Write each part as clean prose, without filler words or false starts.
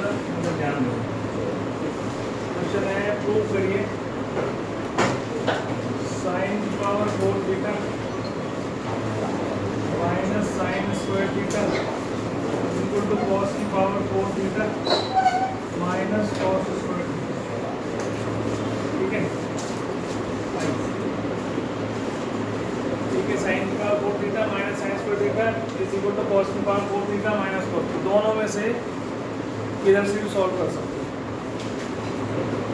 सा मतलब ध्यान दो। क्वेश्चन है प्रूव करिए साइन की power 4 theta minus sine square theta equal to cos की power 4 theta minus cos square theta. ठीक है, ठीक है। साइन की power 4 theta minus sine square theta is equal to cos की पावर 4 थीटा माइनस कॉस। दोनों में से किधर से भी सॉल्व कर सकते हो।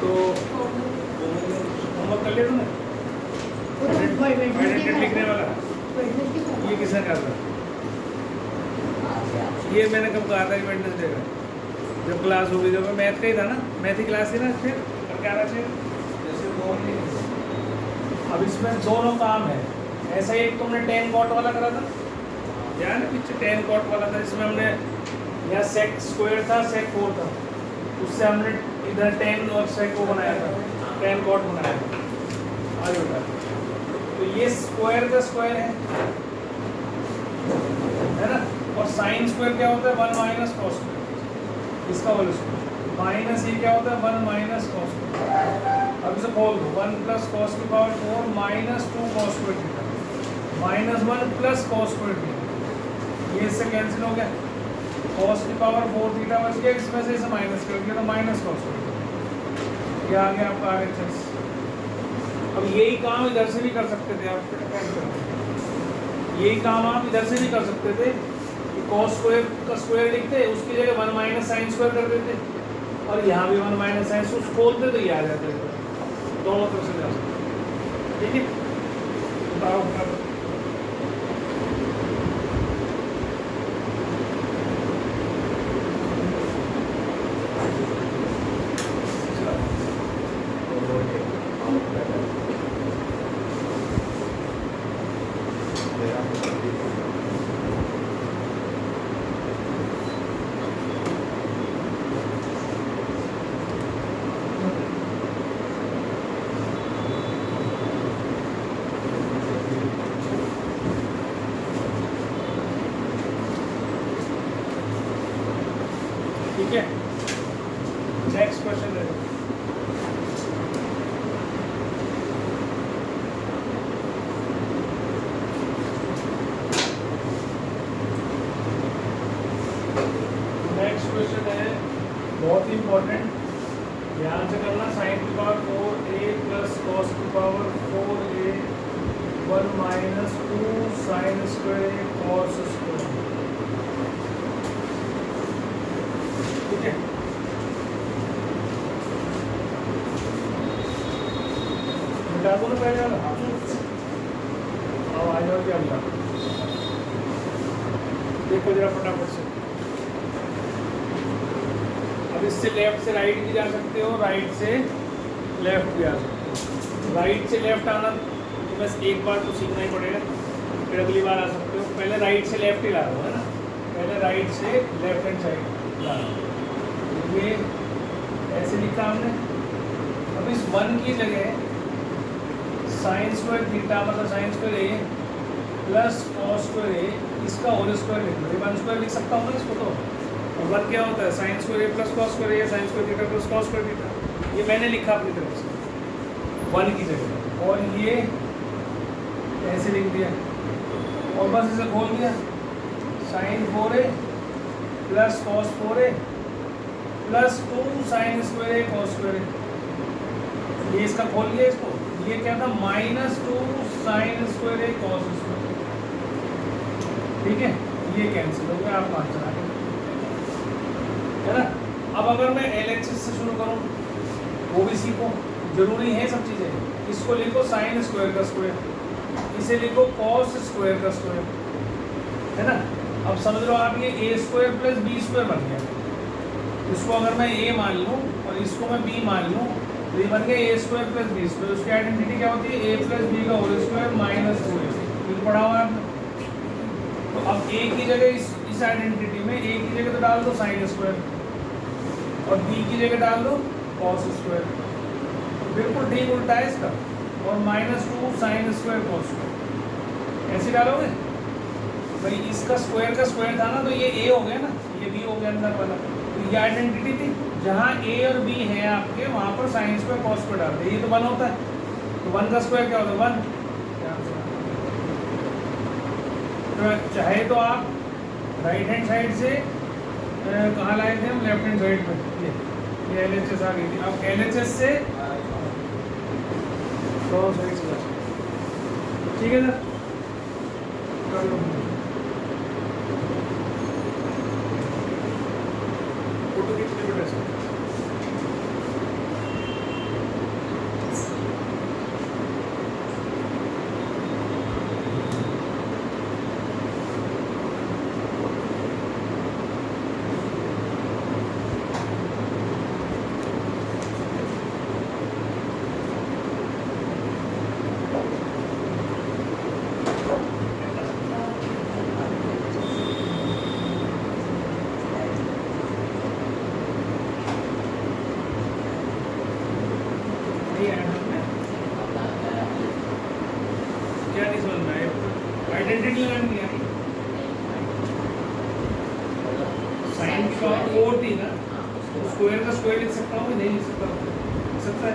तो होमवर्क कर लिया तुमने? लिखने वाला ये किसने कर रहा? ये मैंने कब कहा था कि वेडनेसडे का जब क्लास होगी, जब मैथ का ही था ना, मैथ की क्लास थी ना, फिर क्या रहा चाहिए जैसे दो। अब इसमें दोनों काम है। ऐसा ही एक तुमने टेन कॉट वाला करा था, यार पीछे टेन कॉट वाला था, जिसमें हमने यहाँ सेक स्क्वायर था, सेक 4 था, उससे हमने इधर टेन और सेक को बनाया था, टेन कॉट बनाया था। आज होता है तो ये स्क्वायर का स्क्वायर है ना, और साइन स्क्वायर क्या होता है 1 माइनस कॉस स्क्वायर, इसका होल स्क्वायर माइनस ये क्या होता है 1 माइनस कॉस स्क्वायर। अब इसे खोल दो, 1 प्लस कॉस की power 4 minus 2 cos square theta minus 1 plus cos square theta, ये इससे कैंसिल हो गया। कॉस की पावर 4 थीटा बच गया, इसमें से इसे माइनस कर दिया तो माइनस कॉस स्क्वायर। ये आ गया आपका RHS। अब यही काम इधर से भी कर सकते थे आप, यही काम आप इधर से भी कर सकते थे कि कॉस स्क्वायर का स्क्वायर लिखते, उसकी जगह 1 माइनस साइन स्क्वायर कर देते, और यहाँ भी 1 माइनस साइन स्क्वायर खोलते तो ये आ जाता है। दोनों तरफ से जा सकते। ठीक है, बताओ। ठीक है, नेक्स्ट क्वेश्चन है। नेक्स्ट क्वेश्चन है बहुत ही इंपॉर्टेंट, ध्यान से करना। साइन की पावर 4a प्लस कॉस की power 4a 1 minus 2 sine square cos square. ठीक है, मिटा दो ना पहले वाला। आओ आ जाओ, क्या मिला देखो जरा फटाफट से। अब इससे लेफ्ट से राइट भी जा सकते हो, राइट से लेफ्ट भी आ सकते हो। राइट से लेफ्ट आना तो बस एक बार तो सीखना ही पड़ेगा, फिर अगली बार आ सकते हो। पहले राइट से लेफ्ट ही ला दो, है ना, पहले राइट से लेफ्ट हैंड साइड ला दो। ये ऐसे लिखा हमने। अब इस 1 की जगह साइन स्क्वायर थीटा मतलब sign square A plus cos square ए, इसका होल स्क्वायर लिख लो। 1 स्क्वायर लिख सकता हूँ ना इसको तो। और 1 क्या होता है sine square A plus cos square A, sine square theta plus cos square theta. ये मैंने लिखा अपनी तरफ से 1 की जगह, और ये ऐसे लिख दिया, और बस इसे खोल दिया। Sine 4a plus cos 4a plus 2 sine square A cos square A, ये इसका खोल लिया इसको। ये क्या था minus 2 sine square A cos square. ठीक है, ये कैंसिल हो गया, आप आंसर आ गया, है ना। अब अगर मैं LHS से शुरू करूँ, वो भी सीखो, जरूरी है सब चीज़ें। इसको लिखो साइन स्क्वायर का स्क्वायर, इसे लिखो कॉस स्क्वायर का स्क्वायर, है ना। अब समझ लो आप, ये a square plus B square बन गया। इसको अगर मैं a मान लूँ और इसको मैं b मान लूँ, तो ये बन गया a square plus B square. उसकी आइडेंटिटी क्या होती है a प्लस बी का होल स्क्वायर माइनस 2a। फिर पढ़ा हुआ है। तो अब a की जगह इस आइडेंटिटी में a की जगह तो डाल दो साइन स्क्वायर, और b की जगह डाल दो कॉस स्क्वायर। बिल्कुल ठीक उल्टा है इसका, और minus 2 sine square cos square ऐसे डालोगे। भाई इसका स्क्वायर का स्क्वायर था ना, तो ये a हो गया ना, ये b हो गया अंदर वाला। तो ये आइडेंटिटी थी, जहाँ ए और बी है आपके वहाँ पर साइन स्क्वायर कॉस स्क्वायर डालते हैं, ये तो 1 होता है, तो 1 का स्क्वायर क्या होता है 1। तो चाहे तो आप राइट हैंड साइड से कहाँ लाए थे हम, लेफ्ट हैंड साइड में, ये LHS आ गई थी, अब LHS से साइड से, ठीक है सर, कर लो। फोटो खींच ले बेटा सर। क्या नहीं समझ में आया, आइडेंटिटी लगानी है, साइन की पावर 4 थी ना, स्क्वायर का स्क्वायर लिख सकता हूँ, नहीं लिख सकता, लिख सकता है,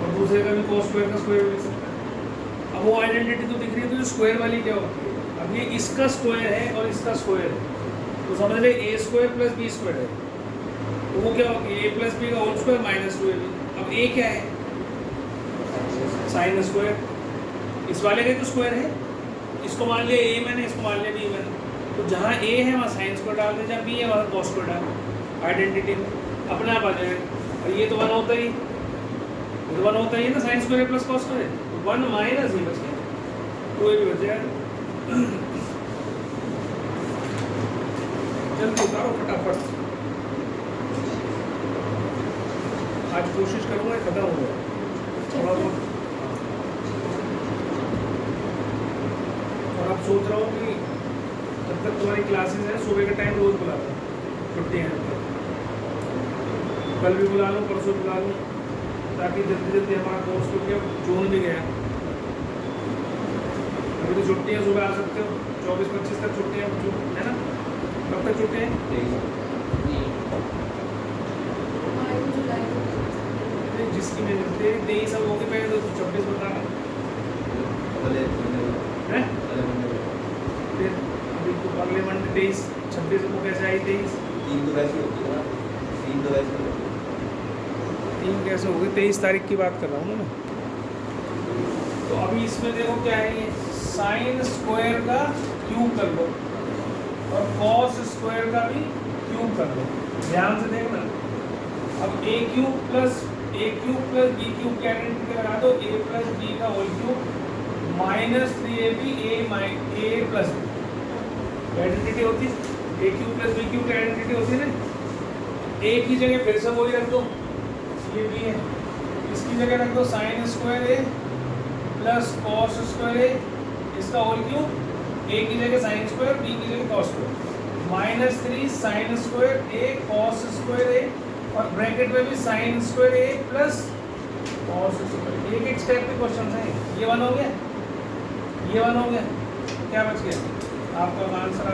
और दूसरे का भी cos स्क्वायर का स्क्वायर लिख सकता है। अब वो आइडेंटिटी तो दिख रही है, तो जो स्क्वायर वाली क्या होती है, अब ये इसका स्क्वायर है और इसका स्क्वायर है, तो समझ ले a square plus b square है, तो वो क्या होगी a प्लस b का होल स्क्वायर माइनस 2ab। अब a क्या है, साइन स्क्वायर, इस वाले का तो स्क्वायर है, इसको मान लिया a मैंने, इसको मान लिया b मैंने, तो जहाँ a है वहाँ साइन स्क्वायर डाल दे, जहाँ b है वहाँ कॉस स्क्वायर डाल, आइडेंटिटी में अपने आप आ जाएगा। और ये तो 1 होता ही, ये तो 1 होता ही है ना, sine square plus cos square, 1 minus ही बच गया, 2ab बच जाएगा। जल्दी उतारो फटाफट, आज कोशिश करूँगा खत्म हो जाए थोड़ा बहुत। और अब सोच रहा हूँ कि जब तक तुम्हारी क्लासेस हैं सुबह का टाइम रोज बुला लो, छुट्टी है तो कल भी बुला लो, परसों बुला लो, ताकि जल्दी जल्दी हमारा कोर्स, क्योंकि अब जून भी गया, अभी तो छुट्टी है, सुबह आ सकते हो, 24-25 तक छुट्टी है ना, कब तक छुट्टी है, जिसकी में तेरी 23 अब होके पहले तो 26 बता रहा है, फिर अभी तो अगले मंडे 23-26 को कैसे आई 23, 3 तो वैसे होती है ना, 3 तो वैसे 3 कैसे होगी, 23 तारीख की बात कर रहा हूँ ना मैं। तो अभी इसमें देखो क्या है, ये साइन स्क्वायर का क्यूब कर लो और कॉस स्क्वायर का भी क्यूब कर लो, ध्यान से देखना। अब a cube plus b cube की आइडेंटिटी लगा दो, a प्लस b का whole cube minus 3ab a plus b identity होती है, a cube plus b cube की आइडेंटिटी होती है ना। a की जगह फिर से वही रख दो, ये b है, इसकी जगह रख दो sine square a plus cos square a, इसका होल क्यूब, a की जगह साइन स्क्वायर, b की जगह cos square, minus 3 sine square a cos square a, और ब्रैकेट में भी sine square a plus cos square. एक एक स्टेप के क्वेश्चन हैं, ये 1 हो गया, ये 1 हो गया, क्या बच गया आपका आंसर।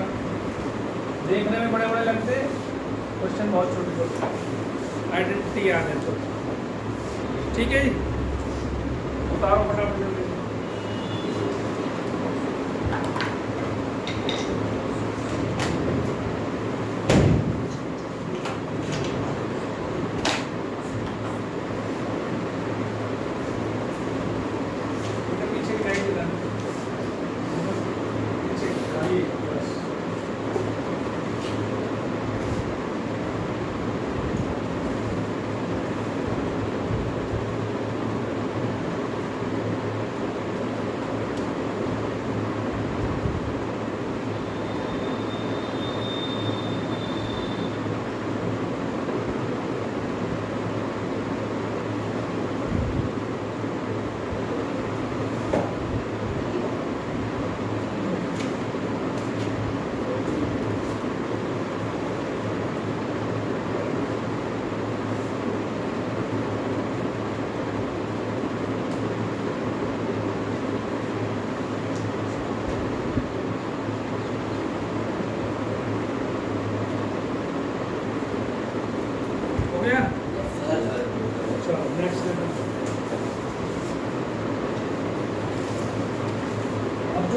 देखने में बड़े बड़े लगते हैं, क्वेश्चन बहुत छोटे छोटे, आइडेंटिटी याद है तो ठीक है जी, उतारो फटाफट जल्दी।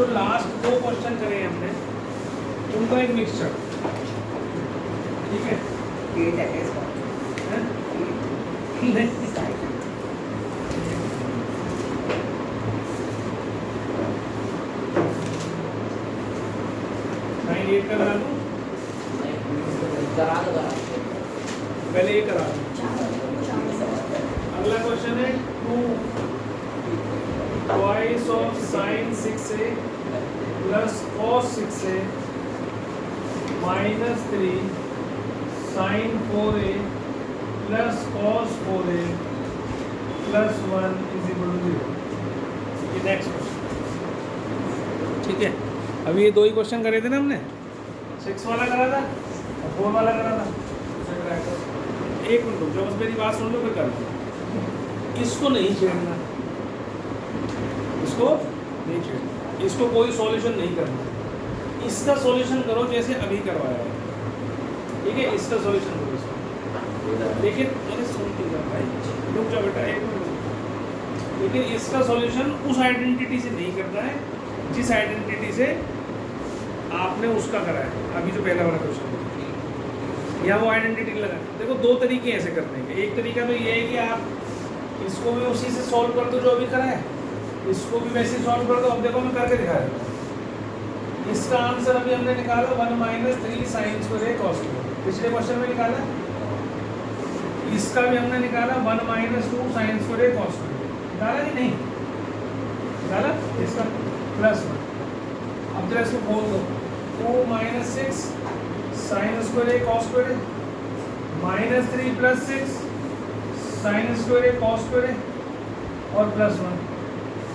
जो लास्ट 2 क्वेश्चन करे हमने उनका एक मिक्सचर, ठीक है? ये चाहिए इसको हैं? नहीं, नहीं ये करा दूं, करा दो पहले ये करा दूं। अगला क्वेश्चन है 2 twice of sin 6a plus cos 6a minus 3 sin 4a plus cos 4a plus 1 is equal to 0। ये नेक्स्ट क्वेश्चन, ठीक है? अभी ये 2 ही क्वेश्चन करे थे ना हमने, 6 वाला करा था और 4 वाला करा था। एक मिनट रुक जाओ, बस मेरी बात सुन लो फिर कर लो। इसको नहीं छेड़ना, इसको नहीं छेड़ना, इसको कोई सॉल्यूशन नहीं करना। इसका सॉल्यूशन करो जैसे अभी करवाया है, ठीक है? इसका सॉल्यूशन करो इसका। लेकिन अरे सुनती जा भाई, रुक जाओ बेटा एक मिनट। लेकिन इसका सॉल्यूशन उस आइडेंटिटी से नहीं करना है जिस आइडेंटिटी से आपने उसका करा है अभी जो पहला वाला क्वेश्चन है, या वो आइडेंटिटी लगा। देखो 2 तरीके ऐसे करने के। एक तरीका तो ये है कि आप इसको भी उसी से सॉल्व कर दो जो अभी करा है, इसको भी वैसे सॉल्व कर दो। अब देखो मैं करके दिखा रहा हूँ। इसका आंसर अभी हमने निकाला 1 - 3 sin square a cos square, पिछले क्वेश्चन में निकाला। इसका भी हमने निकाला 1 - 2 sin square a cos square, निकाला कि नहीं निकाला? इसका +1। अब जरा इसको खोल दो, 2 - 6 sin square a cos square -3 + 6 sin square a cos square और +1,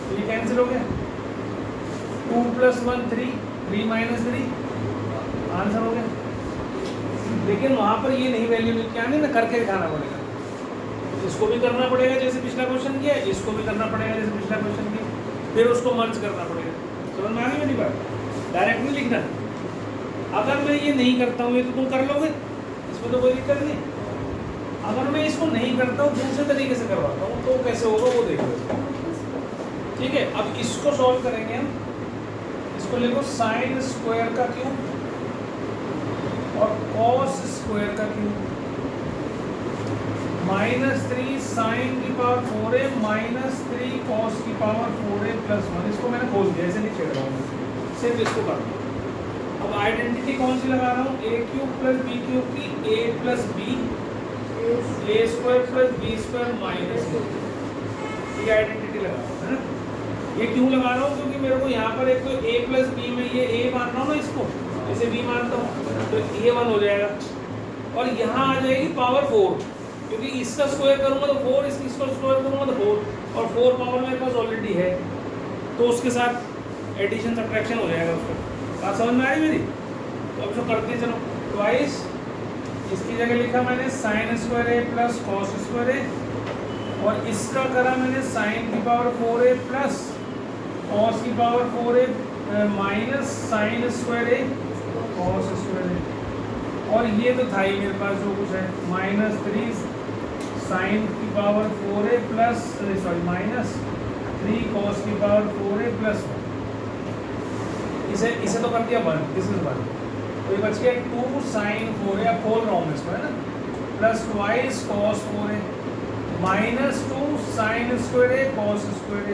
तो ये कैंसिल हो गया। 2 + 1 3, 3 - 3 आंसर हो गया। लेकिन वहाँ पर ये नहीं वैल्यू क्या नहीं ना, करके दिखाना पड़ेगा। इसको भी करना पड़ेगा जैसे पिछला क्वेश्चन किया, इसको भी करना पड़ेगा जैसे पिछला क्वेश्चन किया, फिर उसको मर्ज करना पड़ेगा। समझ में आ गई मेरी बात? डायरेक्ट नहीं लिखना। अगर मैं ये नहीं करता हूँ, ये तो तुम कर लोगे, इसमें तो कोई दिक्कत नहीं। अगर मैं इसको नहीं करता हूँ, दूसरे तरीके से करवाता हूँ, तो कैसे होगा वो देखो, ठीक है? अब इसको सॉल्व करेंगे हम। इसको लिखो साइन स्क्वायर का क्यूब और कॉस स्क्वायर का क्यूब -3 sin की पावर 4a -3 cos की पावर 4a + 1। इसको मैंने खोल दिया, ऐसे नहीं छेड़ रहा हूँ, सिर्फ इसको कर रहा हूँ। अब आइडेंटिटी कौन सी लगा रहा हूँ? a³ + b³ की a + b a² + b² - ये आइडेंटिटी लगा रहा हूँ, है ना? ये क्यों लगा रहा हूँ? क्योंकि मेरे को यहाँ पर एक तो a + b में ये a मान रहा हूँ ना, इसको जैसे b मानता हूँ, तो ये 1 हो जाएगा और यहाँ आ जाएगी पावर 4, क्योंकि इसका स्क्वायर करूँगा तो 4, इसका स्क्वायर करूँगा तो 4, और 4 पावर मेरे पास ऑलरेडी है, तो उसके साथ एडिशन सब्ट्रैक्शन हो जाएगा उसका। बात समझ में आई मेरी? तो अब जो करते चलो, ट्वाइस इसकी जगह लिखा मैंने sin square a + cos square a, और इसका करा मैंने sin की पावर 4a + cos की power 4a - sin square a cos square a, और ये तो था ही मेरे पास जो कुछ है -3 sin की पावर 4a + -3 cos की पावर 4a + 1। इसे तो कर दिया 1, दिस इज 1, तो ये बच गया 2 sin 4a, अब खोल रहा हूँ मैं इसको, है ना, +2 cos 4a -2 sin square a cos square a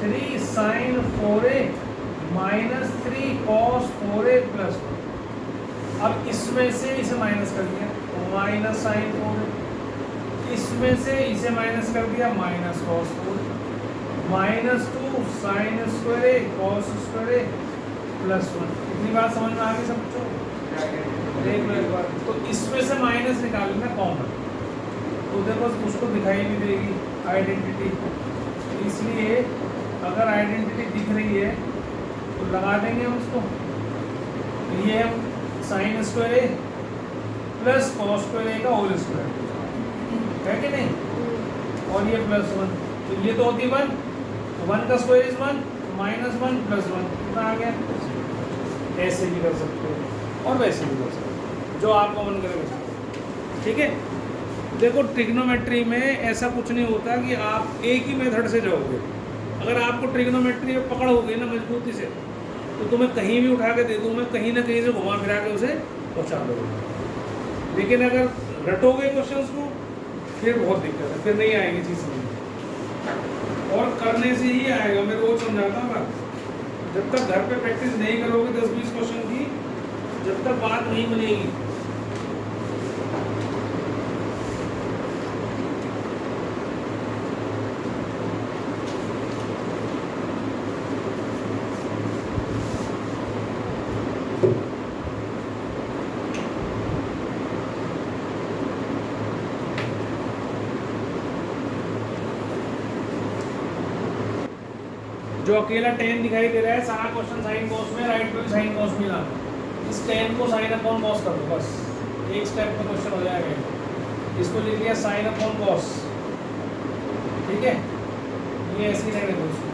-3 sin 4a -3 cos 4a + 1। अब इसमें से इसे माइनस कर दिया, -sin 4a, इसमें से इसे माइनस कर दिया, -cos 4a, -2 sin square a cos square a + 1। इतनी बात समझ में आ गई सब कुछ? देख लो एक बार, तो इसमें से माइनस निकालना कॉमन, तो देखो उसको दिखाई नहीं देगी आइडेंटिटी, इसलिए अगर आइडेंटिटी दिख रही है तो लगा देंगे हम उसको। ये sin square a + cos square a का होल स्क्वायर है कि नहीं, और ये +1, तो ये तो होती 1, 1 का स्क्वायर इज 1, -1 + 1 कितना आ गया? ऐसे भी कर सकते हो और वैसे भी कर सकते हो, जो आपको मन करे वैसे, ठीक है? देखो ट्रिग्नोमेट्री में ऐसा कुछ नहीं होता कि आप एक ही मेथड से जाओगे, अगर आपको ट्रिग्नोमेट्री में पकड़ हो गई ना मजबूती से, तो तुम्हें कहीं भी उठा के दे दूँ मैं, कहीं ना कहीं से घुमा फिरा के उसे पहुँचा दोगे। लेकिन अगर रटोगे क्वेश्चंस को फिर बहुत दिक्कत है, फिर नहीं आएगी चीज़ समझ। और करने से ही आएगा, मैं रोज समझाता हूँ। जब तक घर पे प्रैक्टिस नहीं करोगे 10-20 क्वेश्चन की, जब तक बात नहीं बनेगी। जो अकेला 10 दिखाई दे रहा है, सारा क्वेश्चन साइन कॉस में, राइट पे भी साइन कॉस में लाना। इस 10 को साइन अपॉन कॉस कर दो, बस एक स्टेप में क्वेश्चन हो जाएगा। इसको लिख लिया साइन अपॉन कॉस, ठीक है, ये ऐसे ही रहने दो उसको।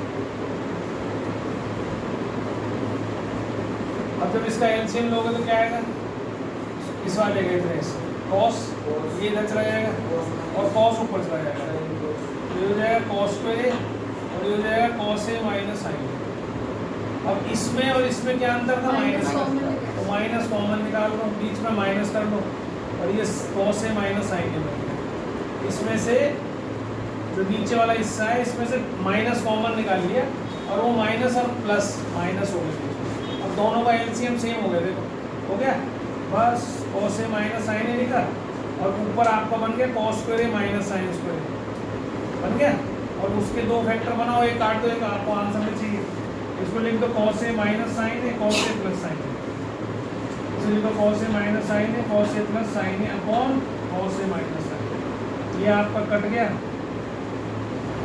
अब जब इसका एलसीएम लोगे तो क्या आएगा, इस वाले का इतना ऐसे कॉस, ये इधर चला जाएगा और कॉस ऊपर चला जाएगा, ये हो जाएगा कॉस स्क्वायर और ये हो जाएगा कॉस ए माइनस साइन। अब इसमें और इसमें क्या अंतर था, माइनस का, तो माइनस कॉमन निकाल लो, बीच में माइनस कर लो और ये कॉस ए माइनस साइन है। इसमें से जो नीचे वाला हिस्सा है, इसमें से माइनस कॉमन निकाल लिया और वो माइनस और प्लस माइनस हो गए। अब दोनों का एलसीएम सेम हो गया, देखो हो गया, बस कॉस ए माइनस साइन ए लिखा और ऊपर आपका बन गया cos square A minus sine square बन गया। और उसके दो फैक्टर बनाओ, एक काट दो, एक आपको आंसर में चाहिए। इसको लिख दो कॉस ए माइनस साइन है, कॉस ए प्लस साइन है। इसको लिख दो कॉस ए माइनस साइन है, कॉस ए प्लस साइन है upon cos A minus sign. ये आपका कट गया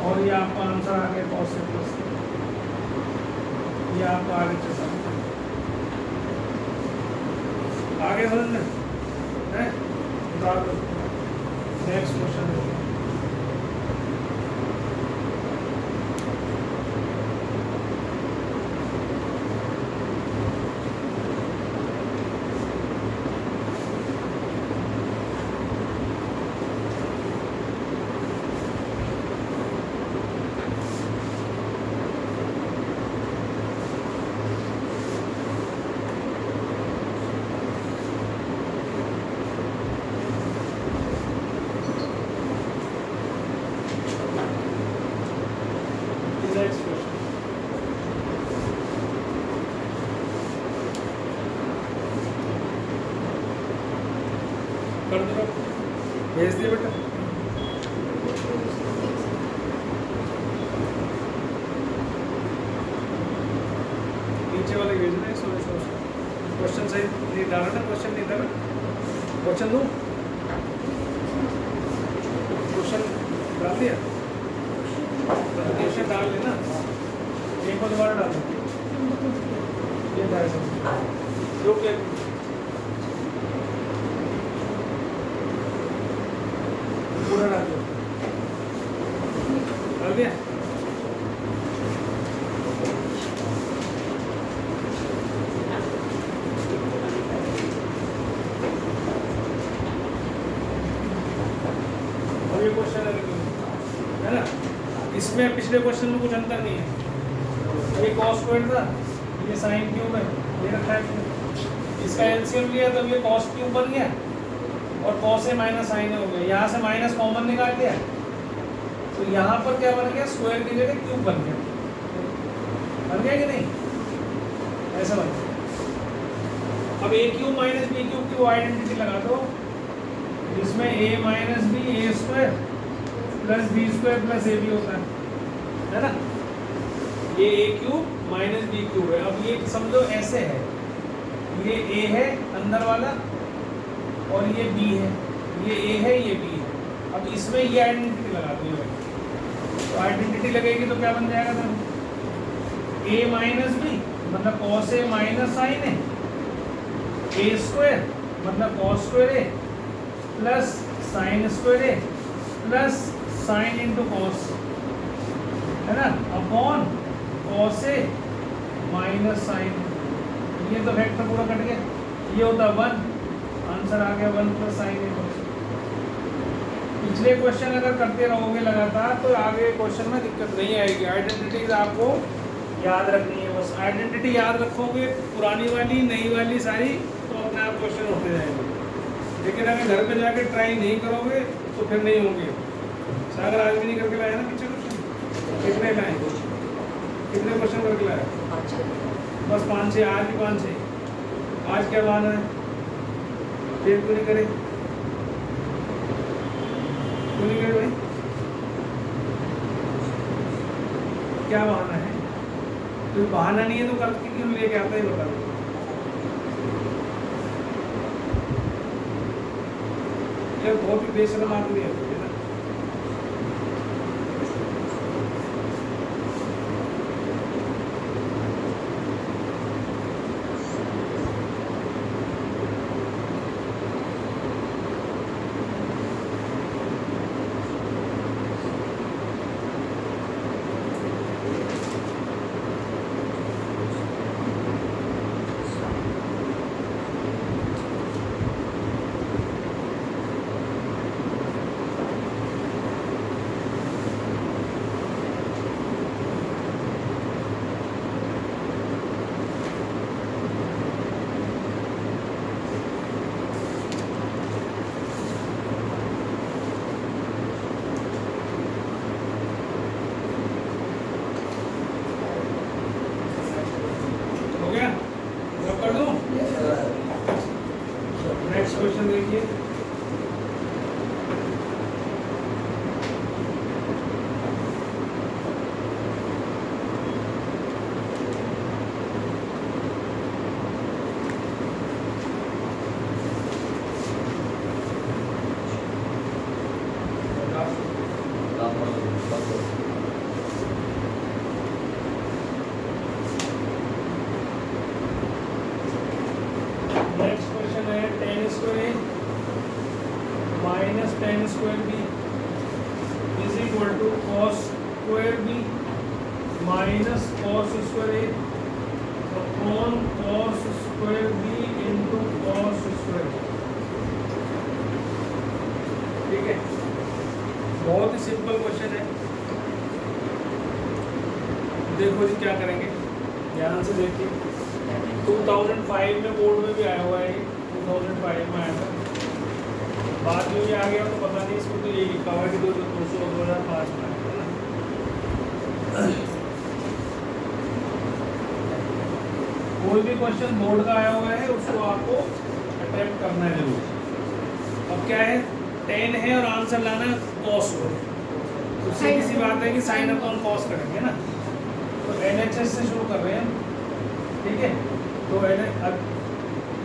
और ये आपका आंसर आ गया कॉस ए प्लस। ये आपका आगे चल आगे समझ है। नेक्स्ट क्वेश्चन है, नेक्स्ट क्वेश्चन कर दो, भेज दिए बेटा। नीचे वाले भेजना है, क्वेश्चन सही नहीं डाला ना, क्वेश्चन नहीं डाला, क्वेश्चन दो, क्वेश्चन डाल दिया, क्वेश्चन डाल लेना, एक बार दोबारा डाल दो, ये जो क्या पूरा डाल दो, डाल दिया। अब ये क्वेश्चन है ना, इसमें पिछले क्वेश्चन में कुछ अंतर नहीं है। ये कॉस स्क्वायर था, ये साइन क्यूब है, ये रखा है। इसका एलसीएम लिया तब ये कॉस क्यूब बन गया और कॉस ए माइनस साइन हो गया। यहाँ से माइनस कॉमन निकाल दिया तो यहाँ पर क्या बन गया, स्क्वायर की जगह क्यूब बन गया। बन गया कि नहीं, ऐसा बन गया। अब A cube minus B cube की वो आइडेंटिटी लगा दो, जिसमें A minus B A square plus B square plus A B होता है ना। ये A cube minus B cube है। अब ये समझो ऐसे है, ये ए है अंदर वाला और ये बी है, ये ए है ये बी है। अब इसमें ये आइडेंटिटी लगा दो, तो आइडेंटिटी लगेगी तो क्या बन जाएगा सर, ए माइनस बी मतलब कॉस ए माइनस साइन है, ए स्क्वायर मतलब cos square A plus sign square A plus sine into cos, है ना, upon cos A minus sign. ये तो फैक्टर पूरा कट गया, ये होता 1, आंसर आ गया 1 प्लस साइन ए कॉस। पिछले क्वेश्चन अगर करते रहोगे लगातार तो आगे क्वेश्चन में दिक्कत नहीं आएगी। आइडेंटिटीज आपको याद रखनी है, बस आइडेंटिटी याद रखोगे पुरानी वाली नई वाली सारी, तो अपने आप क्वेश्चन होते जाएंगे। लेकिन अगर घर पे जाके ट्राई नहीं करोगे तो फिर नहीं होंगे। सागर आज भी नहीं करके लाया ना पीछे क्वेश्चन, कितने लाए, कितने क्वेश्चन करके लाया? बस 5-6, आज भी 5-6। आज क्या बहाना है, फिर क्यों नहीं करे, क्यों नहीं करे भाई, क्या बहाना है? तो बहाना नहीं है तो कल क्यों लेके आता है बता दो। ये बहुत ही बेशर्म आदमी है ना। हो गया, जब कर दूं? नेक्स्ट क्वेश्चन देखिए। नेक्स्ट क्वेश्चन है tan square minus tan square B is equal to cos square B minus cos square A upon cos square B into cos square. ठीक है, बहुत ही सिंपल क्वेश्चन है। देखो जी क्या करेंगे, ध्यान से देखिए। 2005 में बोर्ड में भी आया हुआ है, 2005 में आया था, बाद में भी आ गया तो पता नहीं। इसमें तो यही लिखा हुआ है कि 2005 में आया था। कोई भी क्वेश्चन बोर्ड का आया हुआ है उसको आपको अटेम्प्ट करना है जरूर। अब क्या है, 10 है और आंसर लाना है कॉस को, तो सीधी सी बात है कि साइन अपॉन कॉस करेंगे ना। तो LHS से शुरू कर रहे हैं, ठीक है। तो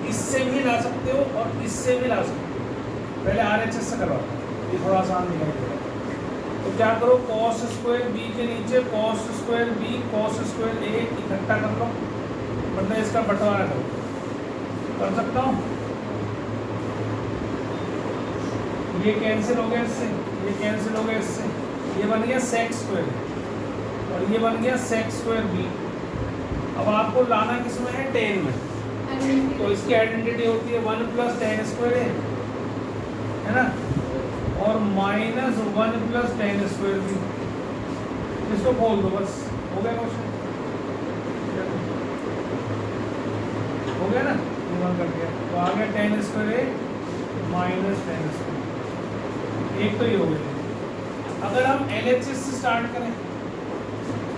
इससे भी ला सकते हो और इससे भी ला सकते हो। पहले RHS से करवाओ, ये थोड़ा आसान दिखाई देगा। तो क्या करो, cos स्क्वायर बी के नीचे cos square B cos square A इकट्ठा कर लो, मतलब इसका बंटवारा करो। कर सकता हूँ, ये कैंसिल हो गया इससे, ये कैंसिल हो गया इससे, ये बन गया sec स्क्वायर और ये बन गया sec स्क्वायर बी। अब आपको लाना किसमें है, tan में। तो इसकी आइडेंटिटी होती है 1 प्लस tan स्क्वायर है ना, और माइनस 1 प्लस tan स्क्वायर भी। इसको खोल दो, बस हो गया क्वेश्चन, हो गया ना, ये वन कर दिया तो आ गया tan square A minus tan square. एक तो ये हो गया। अगर हम LHS से स्टार्ट करें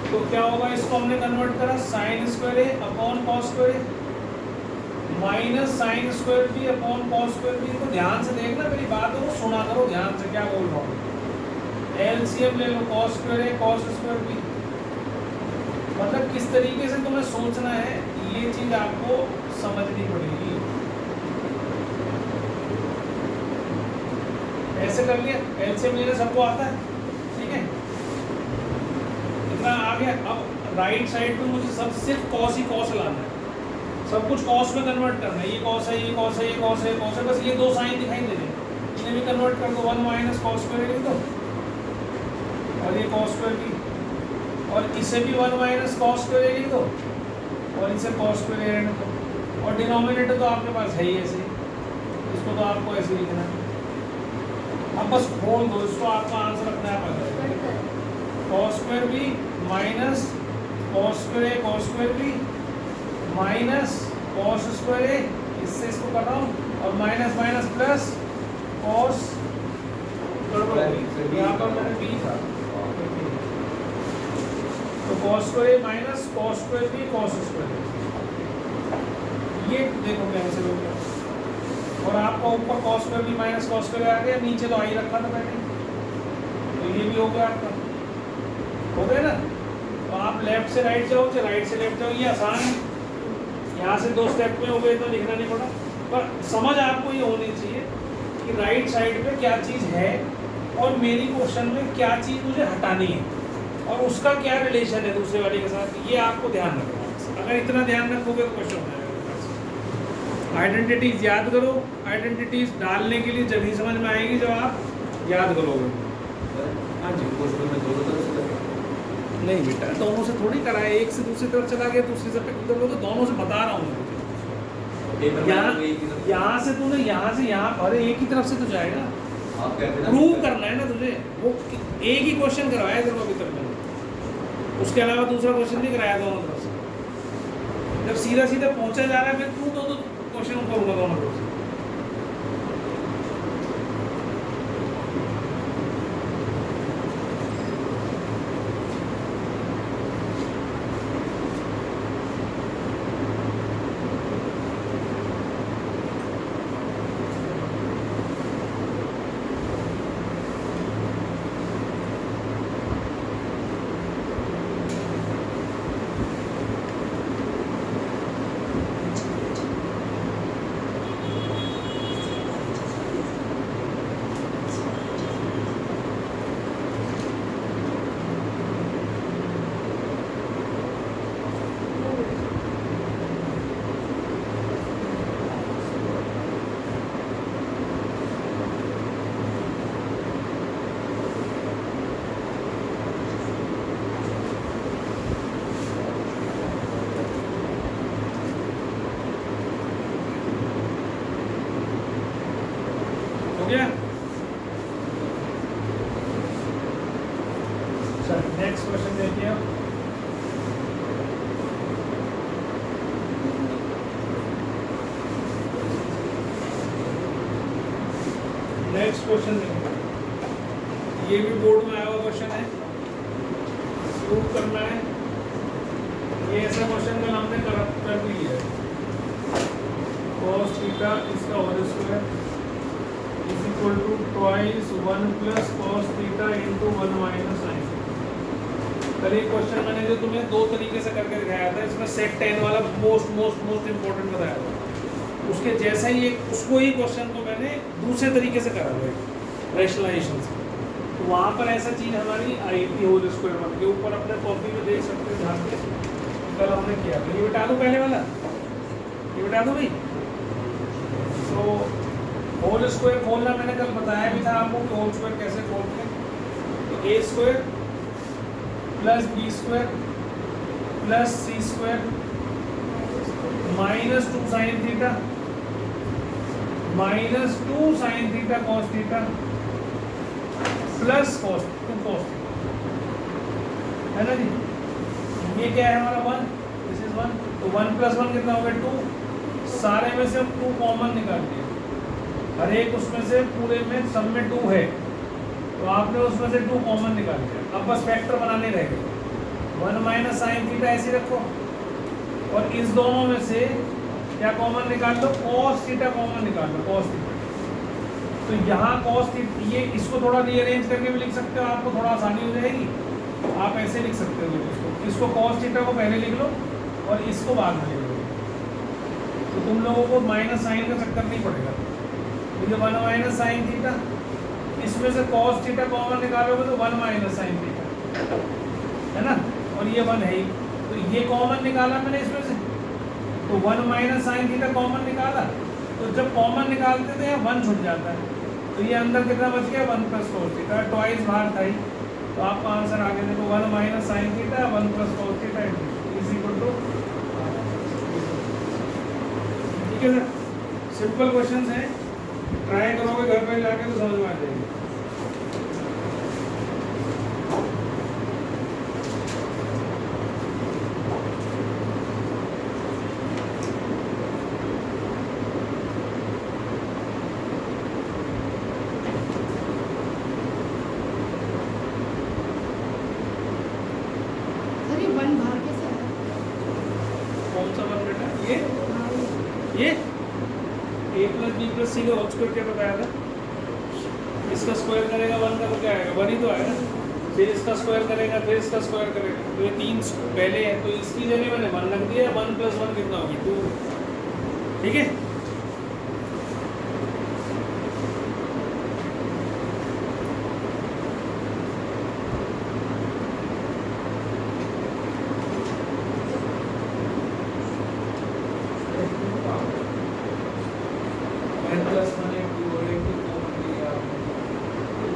तो क्या होगा, इसको हमने कन्वर्ट करा sine square A upon cos square A minus sine square B upon cos square B. तो ध्यान से देखना, मेरी बात को सुना करो ध्यान से, क्या बोल रहा हूँ। LCM ले लो cos square A cos square B, मतलब किस तरीके से तुम्हें सोचना है ये चीज आपको समझनी पड़ेगी। ऐसे कर लिया, LCM लेना सबको आता है, ठीक है, आ गया। अब राइट साइड पे मुझे सब सिर्फ कॉस ही कॉस लाना है, सब कुछ कॉस में कन्वर्ट करना है। ये कॉस है, ये कॉस है, ये कॉस है, कॉस है, बस ये दो साइन दिखाई दे रहे हैं, इन्हें भी कन्वर्ट कर दो। 1 माइनस कॉस स्क्वायर लिख दो और ये कॉस स्क्वायर भी, और इसे भी 1 माइनस कॉस स्क्वायर लिख दो और इसे कॉस स्क्वायर लिख दो। और डिनोमिनेटर तो आपके पास है ही ऐसे, इसको तो आपको ऐसे लिखना है। अब बस खोल दो इसको, आपका आंसर अपने आप आ जाएगा। Cos square B minus cos square A cos square B minus cos square A, इससे इसको कर रहा हूँ, और माइनस माइनस प्लस कॉस, यहाँ पर मैंने बी था तो cos square A minus cos square B cos square A, ये देखो कैंसिल हो गया, और आपका ऊपर cos square B minus cos square आ गया, नीचे तो आई रखा था मैंने, तो ये भी हो गया आपका, हो गया ना। तो आप लेफ्ट से राइट जाओ, चाहे राइट से लेफ्ट जाओ, ये आसान है, यहाँ से 2 स्टेप में हो गए तो लिखना नहीं पड़ा, पर समझ आपको ये होनी चाहिए कि राइट साइड पे क्या चीज़ है और मेरी क्वेश्चन में क्या चीज़ मुझे हटानी है और उसका क्या रिलेशन है दूसरे वाले के साथ, ये आपको ध्यान रखना। अगर इतना ध्यान रखोगे तो क्वेश्चन हो जाएगा। आइडेंटिटीज याद करो, आइडेंटिटीज डालने के लिए जब ही समझ में आएगी जब आप याद करोगे। हाँ जी, क्वेश्चन में दोनों तरफ से नहीं बेटा दोनों से थोड़ी कराए, एक से दूसरी तरफ चला गया दूसरी से पिक कर लो, तो दोनों से बता रहा हूँ यहाँ से तूने यहाँ से यहाँ, अरे एक ही तरफ से तो जाएगा, आप कहते हैं प्रूव करना है ना तुझे, वो एक ही क्वेश्चन करवाया तेरे को अभी तक मैंने, उसके अलावा दूसरा क्वेश्चन नहीं कराया दोनों तरफ से। जब सीधा सीधा पहुंचा जा रहा है फिर तू तो क्वेश्चन करूँगा दोनों तरफ से। हो गया? सर नेक्स्ट क्वेश्चन देखिए आप। नेक्स्ट क्वेश्चन देखिए, ये भी बोर्ड में आया हुआ क्वेश्चन है, प्रूव करना है। ये ऐसा क्वेश्चन कल हमने कर लिया है, cos थीटा इसका whole square is equal to twice 1 plus cos theta into 1 minus sin। कल एक क्वेश्चन मैंने जो तुम्हें दो तरीके से करके दिखाया था, इसमें सेक टेन वाला मोस्ट इम्पोर्टेंट बताया था, उसके जैसा ही एक उसको ही क्वेश्चन को मैंने दूसरे तरीके से करा था रैशनलाइजेशन से। तो वहाँ पर ऐसा चीज़ हमारी आई थी होल स्क्वायर वन के ऊपर, अपने कॉपी में देख सकते हो जहाँ पे कल हमने किया था। ये बता दो पहले वाला, ये बता दो भाई। तो होल स्क्वायर खोलना मैंने कल बताया भी था आपको कि होल स्क्वायर कैसे खोलते हैं। तो A square plus B square plus C square minus 2 sine theta minus 2 sine theta cos theta plus cos 2 cos है ना जी। ये क्या है हमारा 1, दिस इज 1, तो 1 प्लस 1 कितना हो गया 2। सारे में से 2 कॉमन निकाल दिए, हर एक उसमें से पूरे में सब में 2 है, तो आपने उसमें से 2 कॉमन निकाल दिया। अब बस फैक्टर बनाने रह गए। 1 माइनस साइन थीटा ऐसे रखो, और इस दोनों में से क्या कॉमन निकाल लो, कॉस थीटा कॉमन निकाल लो, कॉस थीटा। तो यहाँ कॉस थीटा, ये इसको थोड़ा रीअरेंज करके भी लिख सकते हो, आपको थोड़ा आसानी हो जाएगी। आप ऐसे लिख सकते हो, इसको कॉस थीटा को पहले लिख लो और इसको बाद में लिख लो, तो तुम लोगों को माइनस साइन का चक्कर नहीं पड़ेगा। ये 1 माइनस साइन थीटा, इसमें से कॉस थीटा कॉमन निकालोगे तो 1 माइनस साइन थीटा है ना, और ये 1 है ही, तो ये कॉमन निकाला मैंने इसमें से, तो 1 माइनस साइन थीटा कॉमन निकाला। तो जब कॉमन निकालते थे 1 छूट जाता है, तो ये अंदर कितना बच गया 1 प्लस कॉस थीटा, ट्वाइस बाहर था ही, तो आपका आंसर आगे देखो 1 minus sine theta 1 plus cos theta is equal to. ठीक है सर, सिंपल क्वेश्चन है, ट्राई करोगे घर पे जाके तो समझ में आ जाएगी। A plus B plus C का होल स्क्वायर क्या बताया था? इसका स्क्वायर करेगा 1 का तो क्या आएगा? 1 ही तो आएगा। फिर इसका स्क्वायर करेगा, फिर इसका स्क्वायर करेगा, तो ये 3 पहले है, तो इसकी जगह मैंने 1 रख दिया। 1 + 1 कितना होगी? 2। ठीक है,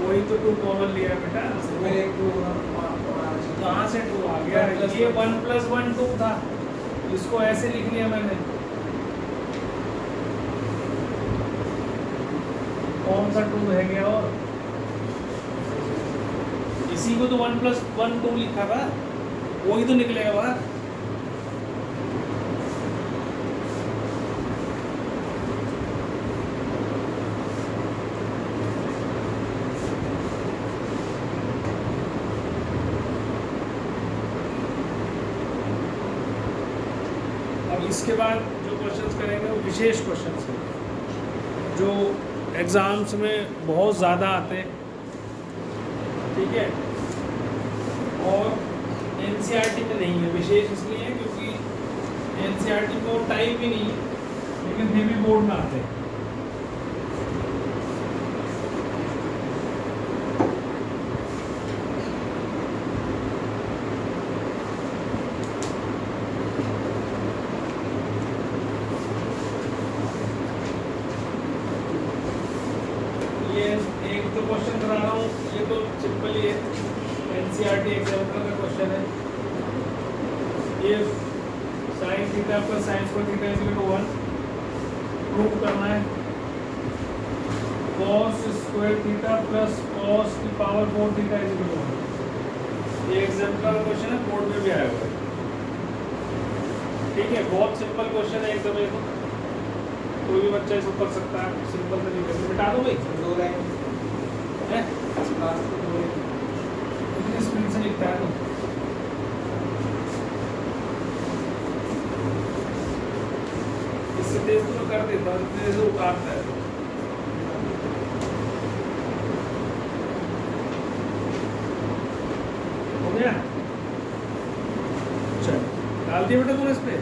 वही तो 2 कॉमन लिया बेटा। कहाँ से 2 आ गया? ये 1 + 1 2 था, इसको ऐसे लिख लिया मैंने। कौन सा 2 रह गया? और इसी को तो 1 + 1 2 लिखा था, वही तो निकलेगा बाहर। इसके बाद जो क्वेश्चंस करेंगे वो विशेष क्वेश्चंस हैं, जो एग्ज़ाम्स में बहुत ज़्यादा आते हैं। ठीक है, और एनसीईआरटी में नहीं है। विशेष इसलिए है क्योंकि एनसीईआरटी को टाइप ही नहीं है, लेकिन फिर भी बोर्ड में आते हैं। क्वेश्चन करा रहा हूँ, ये तो सिंपल ही है, एनसीईआरटी एग्जाम्पल का क्वेश्चन है। ये sin theta + sin square theta = 1 prove करना है। cos स्क्वायर थीटा + cos की पावर 4 थीटा = 1। ये एग्जाम्पल का क्वेश्चन है, बोर्ड में भी आया हुआ है। ठीक है, बहुत सिंपल क्वेश्चन है एकदम। ये तो कोई भी बच्चा इसको कर सकता है, सिंपल तरीके से। बिठा दो भाई, 2 लाइन है, कितनी स्पीड से लिखता है तो। इससे तेज तो कर देता हूँ, इतने से उतारता है। हो गया? चल डाल दिया बेटा तूने इस पे?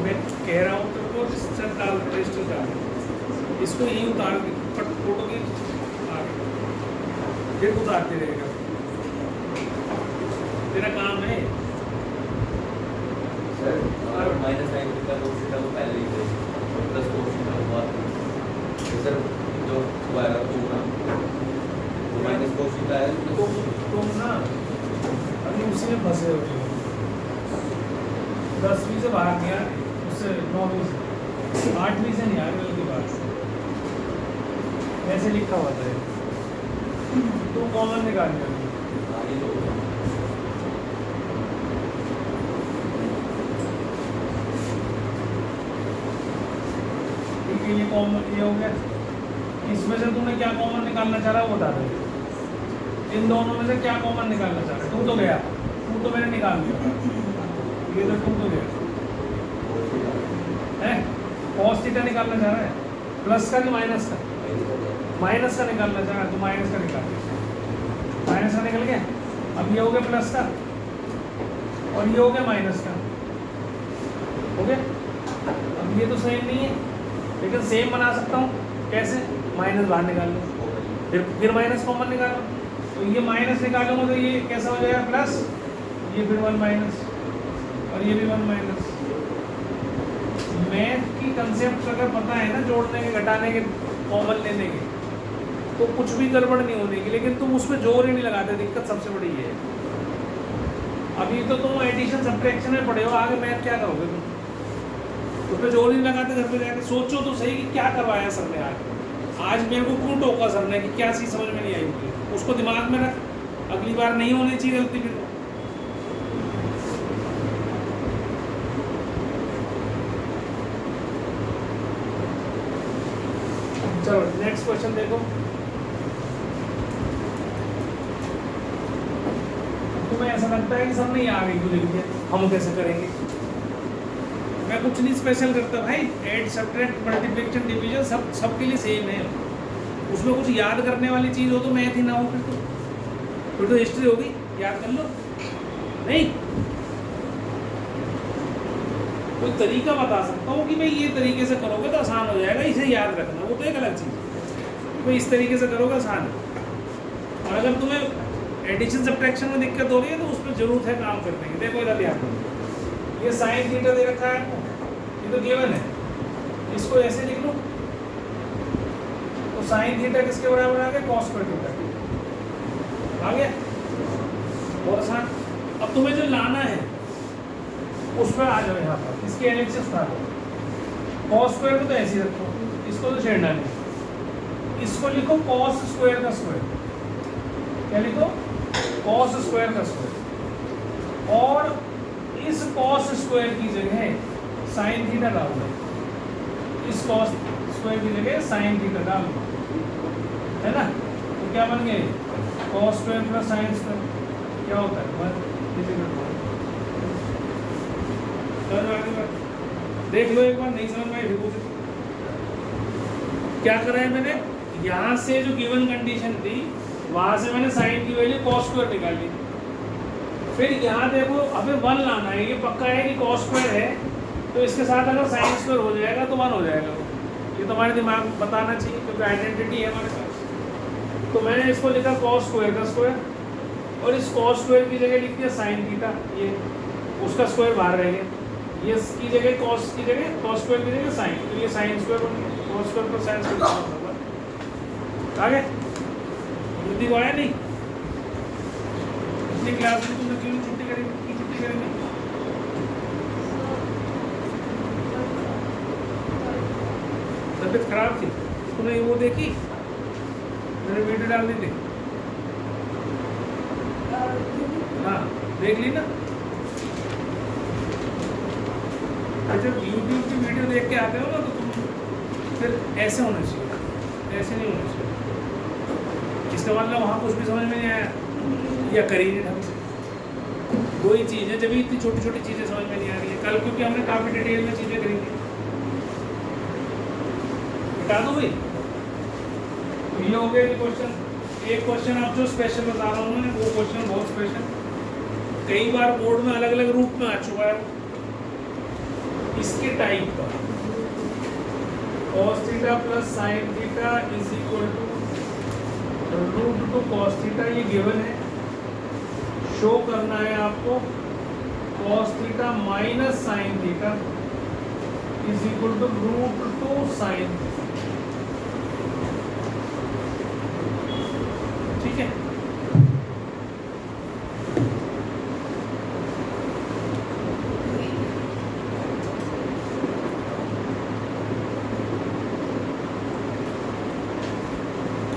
मैं कह रहा हूँ तेरे को रजिस्टर डाल, रजिस्टर डाल, इसको यही उतार दे, फोटो की फिर उतारते रहेगा, तेरा काम है। सर माइनस साइन का cos थीटा को पहले लिख दें, प्लस cos थीटा को बाद में। सर जो आएगा पूरा वो माइनस cos थीटा है। तुम ना अभी उसी में फंसे हो, 10वीं से बाहर नहीं आ रहे, उससे 9वीं से 8वीं से नहीं आ रहे, बल्कि बाहर से ऐसे लिखा हुआ था। तो कॉमन निकाल लिया। ठीक है, ये कॉमन ये हो गया। इसमें से तुमने क्या कॉमन निकालना चाह रहा है वो बता दो। इन दोनों में से क्या कॉमन निकालना चाह रहा है? 2 तो गया, 2 तो मैंने निकाल दिया, ये तो 2 तो गया है। cos थीटा निकालना चाह रहा है, प्लस का कि माइनस का? माइनस का निकालना चाह रहा है, तो माइनस का निकाल, माइनस का निकल गया। अब ये हो गया प्लस का, और ये हो गया माइनस का, हो गया। अब ये तो सेम नहीं है, लेकिन सेम बना सकता हूँ। कैसे? माइनस बाहर निकाल लो, फिर माइनस कॉमन निकालो, तो ये माइनस निकालूंगा तो ये कैसा हो जाएगा? प्लस, ये फिर 1 माइनस, और ये भी 1 माइनस। मैथ की कंसेप्ट अगर पता है ना, जोड़ने के, घटाने के, कॉमन लेने के, तो कुछ भी गड़बड़ नहीं होने की। लेकिन तुम उसमें जोर ही नहीं लगाते, दिक्कत सबसे बड़ी ये है। अभी तो तुम एडिशन सब्ट्रैक्शन में पढ़े हो, आगे मैथ क्या करोगे तुम? उस पर जोर नहीं लगाते। घर पे जाके सोचो तो सही कि क्या करवाया सर ने आज मेरे को क्यों टोका सर ने, कि क्या चीज़ समझ में नहीं आई मुझे, उसको दिमाग में रख, अगली बार नहीं होनी चाहिए गलती फिर। चलो नेक्स्ट क्वेश्चन देखो। तुम्हें ऐसा लगता है कि सब नहीं आ गई, तो लिख दिया, हम कैसे करेंगे? मैं कुछ नहीं स्पेशल करता भाई, ऐड सब्ट्रैक्ट मल्टीप्लिकेशन डिवीजन सब सबके लिए सेम है। उसमें कुछ याद करने वाली चीज़ हो तो मैथ ही ना हो, फिर तो हिस्ट्री होगी, याद कर लो। नहीं, कोई तरीका बता सकता हूँ कि भाई ये तरीके से करोगे तो आसान हो जाएगा, इसे याद रखना, वो तो एक अलग चीज़ है। भाई इस तरीके से करोगे आसान है। और अगर तुम्हें एडिशन सब्ट्रैक्शन में दिक्कत हो रही है तो उस पर जरूरत है काम करने की। देखो इधर ध्यान दो, ये साइन थीटा दे रखा है आपको, ये तो गिवन है, इसको ऐसे लिख लो तो साइन थीटा किसके बराबर आ गया, कॉस स्क्वायर थीटा आ गया, बहुत आसान। अब तुम्हें जो लाना है उस पर आ जाओ, यहाँ पर इसके एनालिसिस उठा लो। कॉस स्क्वायर को तो ऐसे ही रखो, इसको तो छेड़ना नहीं, इसको लिखो कॉस स्क्वायर का स्क्वायर, क्या लिखो, कॉस स्क्वायर का स्क्वायर, और इस कॉस स्क्वायर की जगह साइन थीटा डाल दो, इस कॉस स्क्वायर की जगह साइन थीटा डाल दो, है ना। तो क्या बन गए, cos square plus sine square क्या होता है, 1 देख लो एक बार, नहीं समझ में आई क्या करा है मैंने, यहाँ से जो गिवन कंडीशन थी वहाँ से मैंने साइन की वैल्यू कॉस स्क्वायर निकाली, फिर यहाँ देखो अबे 1 लाना है, ये पक्का है कि कॉस स्क्वायर है तो इसके साथ अगर साइन स्क्वायर हो जाएगा तो 1 हो जाएगा, ये तो हमारे दिमाग में बताना चाहिए क्योंकि आइडेंटिटी है हमारे पास। तो मैंने इसको लिखा कॉस स्क्वायर का स्क्वायर, और इस कॉस स्क्वायर की जगह लिख दिया साइन थीटा, ये उसका स्क्वायर बाहर रह गया, ये की जगह कॉस की जगह कॉस स्क्वायर की जगह साइन, तो ये साइन स्क्वायर बन गया, कॉस स्क्वायर पर साइन स्क्वायर आ गया। बुद्धि को आया नहीं, इतनी क्लास में तुमने क्यों छुट्टी करेंगे, तबीयत खराब थी, तुमने वो देखी, मैंने वीडियो डाल दी थी, हाँ देख ली ना। जब YouTube की वीडियो देख के आते हो ना तो तुम फिर ऐसे होना चाहिए, ऐसे नहीं होना चाहिए। इसका मतलब वहाँ कुछ भी समझ में नहीं आया या कर ही नहीं ढंग से, दो ही चीज़ है, जब इतनी छोटी छोटी चीज़ें समझ में नहीं आ रही है। कल क्योंकि हमने काफ़ी डिटेल में चीज़ें करी थी, बता दो भाई। ये हो गया क्वेश्चन। एक क्वेश्चन आप जो स्पेशल बता रहा हूँ वो क्वेश्चन बहुत स्पेशल, कई बार बोर्ड में अलग अलग रूप में आ चुका है। इसके टाइप का cos theta plus sine theta is equal to root two cos theta, ये गिवन है। शो करना है आपको cos theta minus sine theta is equal to root two sine, ठीक है।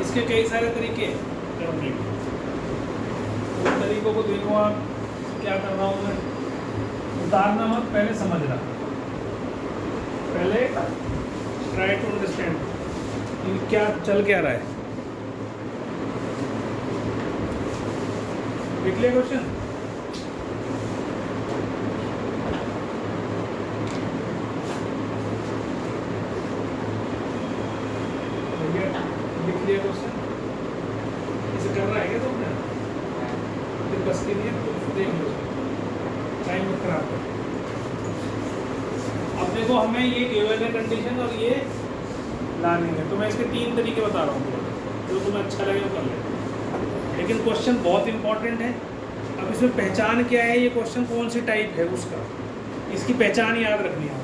इसके कई सारे तरीके करने के, उन तरीकों को देखो आप। क्या कर रहा हूँ मैं, उतारना मत, पहले समझना, पहले ट्राई टू अंडरस्टैंड कि क्या चल क्या रहा है। लिख लिया क्वेश्चन, लिख लिया क्वेश्चन, इसे कर रहा है क्या तुमने, फिर बस के लिए तो देख लो, टाइम मत खराब कर। अब देखो हमें ये गिवन है कंडीशन और ये लानी है, तो मैं इसके 3 तरीके बता रहा हूँ, जो तुम्हें अच्छा लगे वो कर ले। लेकिन क्वेश्चन बहुत इंपॉर्टेंट है। अब इसमें पहचान क्या है, ये क्वेश्चन कौन सी टाइप है उसका, इसकी पहचान याद रखनी है।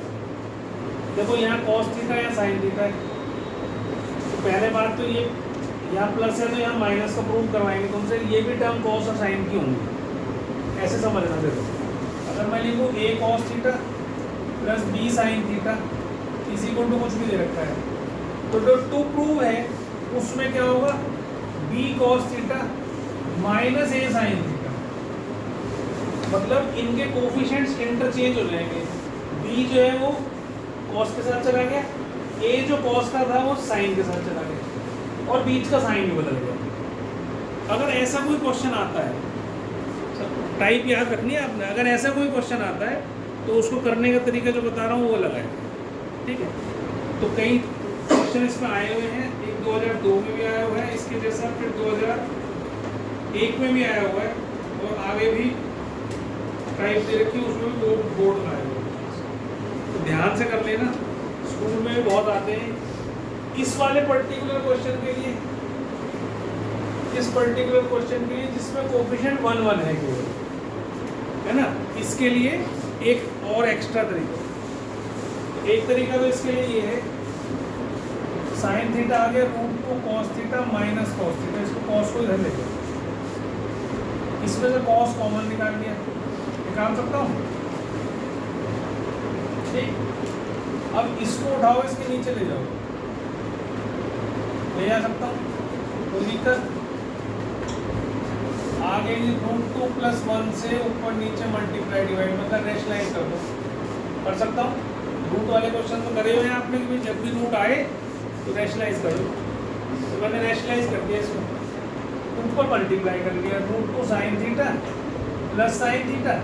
देखो यहाँ कॉस थीटा या साइन थीटा है, तो पहले बात तो ये यहाँ प्लस है तो यहाँ माइनस का प्रूव करवाएंगे तुमसे, ये भी टर्म कॉस और साइन की होंगी, ऐसे समझना। देखो अगर मैं लिखूँ a cos theta plus b sine theta is equal to कुछ भी दे रखा है, तो जो टू प्रूव है उसमें क्या होगा, b cos theta minus a sine theta, मतलब इनके कोफिशिएंट्स इंटरचेंज हो जाएंगे। b जो है वो कॉस के साथ चला गया, a जो कॉस का था वो साइन के साथ चला गया, और बीच का साइन भी बदल गया। अगर ऐसा कोई क्वेश्चन आता है, टाइप याद रखनी है आपने, अगर ऐसा कोई क्वेश्चन आता है तो उसको करने का तरीका जो बता रहा हूँ वो लगाएगा, ठीक है। तो कई क्वेश्चन इसमें आए हुए हैं, एक 2002 में भी आया हुआ है इसके जैसा, फिर 2001 में भी आया हुआ है, और आगे भी टाइप दे रखी है, उसमें भी बोर्ड आए हुए हैं। तो ध्यान से कर लेना, स्कूल में भी बहुत आते हैं। इस वाले पर्टिकुलर क्वेश्चन के लिए, इस पर्टिकुलर क्वेश्चन के लिए जिसमें कोफिशिएंट 1 1 है केवल, है ना, इसके लिए एक और एक्स्ट्रा तरीका, एक तरीका तो इसके लिए ये है, साइन थीटा आ गया √2 cos theta minus cos theta, इसको cos को इधर ले गया, इसमें से cos कॉमन निकाल लिया, निकाल सकता हूँ, ठीक। अब इसको उठाओ, इसके नीचे ले जाओ, ले जा सकता हूँ, कोई दिक्कत। आगे √2 + 1 से ऊपर नीचे मल्टीप्लाई डिवाइड, मतलब रेशनलाइज कर दो, कर सकता हूँ। रूट वाले क्वेश्चन तो करे हुए हैं आपने कि जब भी रूट आए तो रेशनलाइज करो, तो मैंने रेशनलाइज कर दिया, इसको ऊपर मल्टीप्लाई कर लिया, √2 sin theta plus sin theta,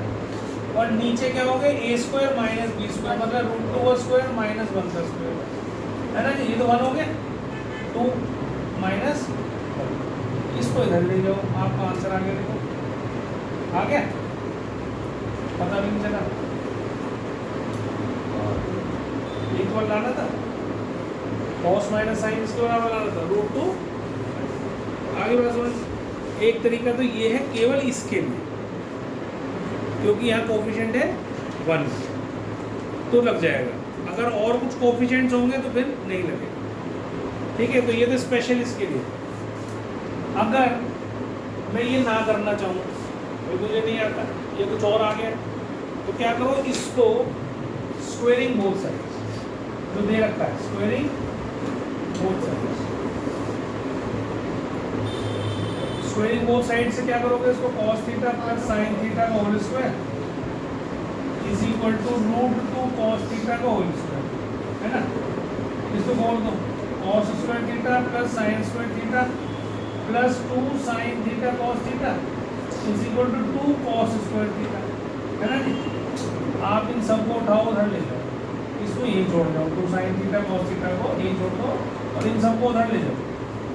और नीचे क्या हो गया a² - b², मतलब √2² - 1², है ना जी, ये तो 1 हो गया, 2 माइनस, इसको इधर ले जाओ, आपका आंसर आ गया, देखो आ गया, पता भी नहीं चला, एक बार लाना था, cos माइनस साइन इसके बराबर लाना था, √2, आगे बढ़ा समझ। एक तरीका तो ये है केवल इसके लिए, क्योंकि यहाँ कोफिशिएंट है 1, तो लग जाएगा, अगर और कुछ कोफिशिएंट्स होंगे तो फिर नहीं लगेगा, ठीक है। तो ये तो स्पेशल इसके लिए। अगर मैं ये ना करना चाहूँ, तो मुझे नहीं आता, ये कुछ और आ गया, तो क्या करो, इसको स्क्वेयरिंग बोथ साइड्स जो दे रखा है, squaring both sides, squaring both side से क्या करोगे, इसको cos theta plus sin theta का whole square is equal to √2 cos theta का होल स्क्वायर, है ना, इसको बोल दो cos square theta plus sin square theta plus 2 sin theta cos theta is equal to 2 cos square theta, है ना जी। आप इन सबको उठाओ, उधर ले जाओ, इसको यही छोड़ जाओ, 2 sin थीटा cos थीटा को यही छोड़ दो, और इन सबको उधर ले जाओ,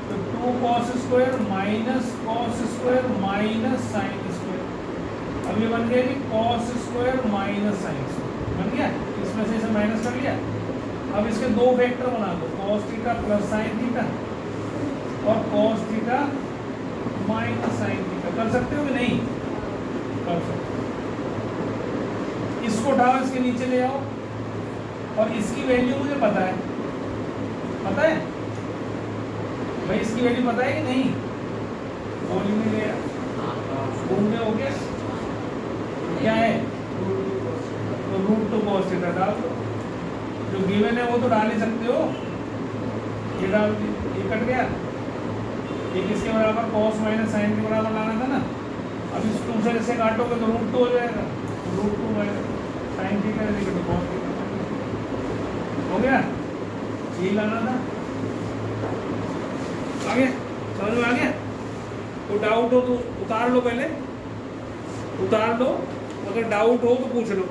तो 2 cos square minus cos square minus sin square, अब ये बन गया कि cos square minus sin square, बन गया, इसमें से इसे माइनस कर लिया। अब इसके दो वेक्टर बना दो, cos theta plus sin theta और cos theta minus sin theta, कर सकते हो कि नहीं, कर सकते हो। इसको उठाओ, इसके नीचे ले आओ, और इसकी वैल्यू मुझे पता है, पता है भाई, इसकी वैल्यू पता है कि नहीं, और ही नहीं गया, घूमने हो गया, क्या है, तो √2 cos थीटा डाल दो, जो गिवन है वो तो डाल ही सकते हो, ये डाल दी, ये कट गया, एक इसके बराबर cos माइनस sin के बराबर लाना था ना, अब इस 2 से ऐसे काटोगे तो √2 हो जाएगा, √2 minus sin theta equal to cos theta, हो गया, ये लाना था, आ गया, समझ में आ गया। तो डाउट हो तो उतार लो, पहले उतार लो, अगर डाउट हो तो पूछ लो।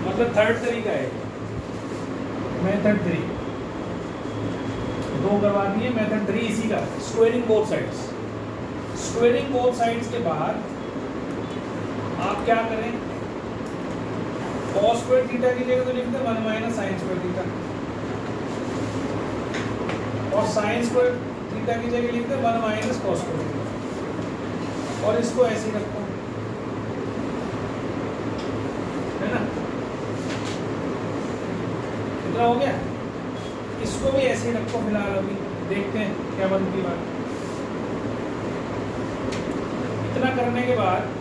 मतलब थर्ड तरीका है, मेथड 3 दो करवा दिए, मेथड 3 इसी का, squaring both sides. Squaring both sides के बाद आप क्या करें, cos स्क्वायर थीटा की जगह तो लिख दे 1 माइनस sin स्क्वायर थीटा, और sin स्क्वायर थीटा की जगह लिख दे 1 माइनस cos स्क्वायर थीटा, और इसको ऐसे ही रखो, है ना, इतना हो गया। इसको भी ऐसे ही रखो फिलहाल, अभी देखते हैं क्या बनती बात। इतना करने के बाद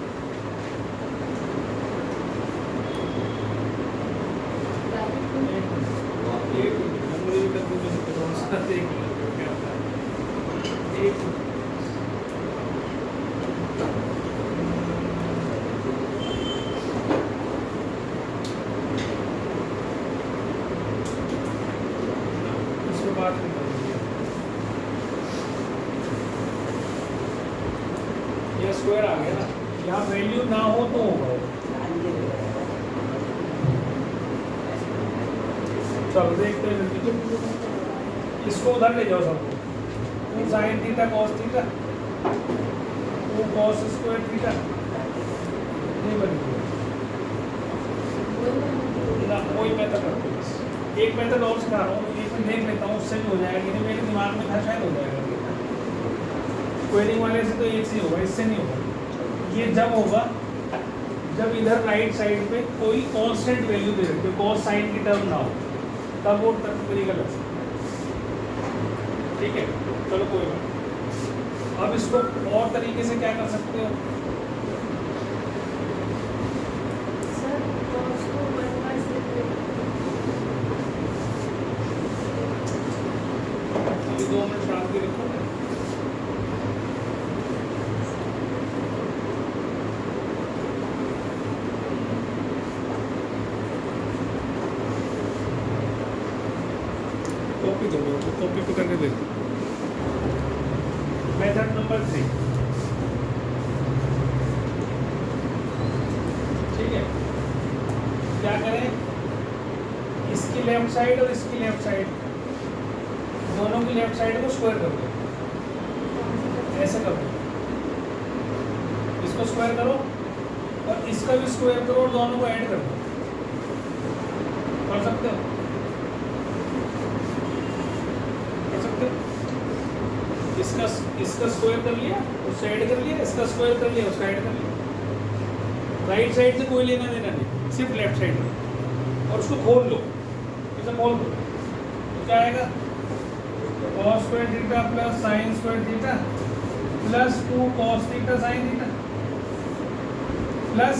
इसके बाद ये स्क्वायर आ गया ना, यहाँ वैल्यू ना हो तो होगा। चलो देखते हैं जल्दी। इसको उधर ले जाओ सबको। Sine theta cos theta, two cos square theta, ये बनेगा ना। कोई मेथड रखो, बस एक मेथड और सिखा रहा हूँ, एक में देख लेता हूँ उससे भी हो जाएगा कि नहीं, मेरे दिमाग में था शायद हो जाएगा। स्क्वायरिंग वाले से तो एक से होगा, इससे नहीं होगा। ये जब होगा जब इधर राइट साइड पे कोई कांस्टेंट वैल्यू दे रखी हो, कॉस साइन की टर्म ना हो, तब वो तरीका लग सकता है। ठीक है, चलो कोई बात नहीं। अब इसको और तरीके से क्या कर सकते हो? अभी 2 मिनट शांति रखो। कॉपी दो, कॉपी पे करके दे। मेथड नंबर 3, ठीक है। क्या करें, इसकी लेफ्ट साइड और इसकी लेफ्ट साइड, दोनों की लेफ्ट साइड को स्क्वायर कर दो। ऐसे कर दो, इसको स्क्वायर करो और इसका भी स्क्वायर करो और दोनों को ऐड कर दो। कर सकते हो? इसका स्क्वायर कर लिया, उससे ऐड कर लिया, इसका स्क्वायर कर लिया, उसका ऐड कर लिया। राइट साइड से कोई लेना देना नहीं, सिर्फ लेफ्ट साइड में। और उसको खोल लो, इसे खोल दो तो क्या आएगा? cos square theta plus sign square theta plus 2 cos theta sine theta plus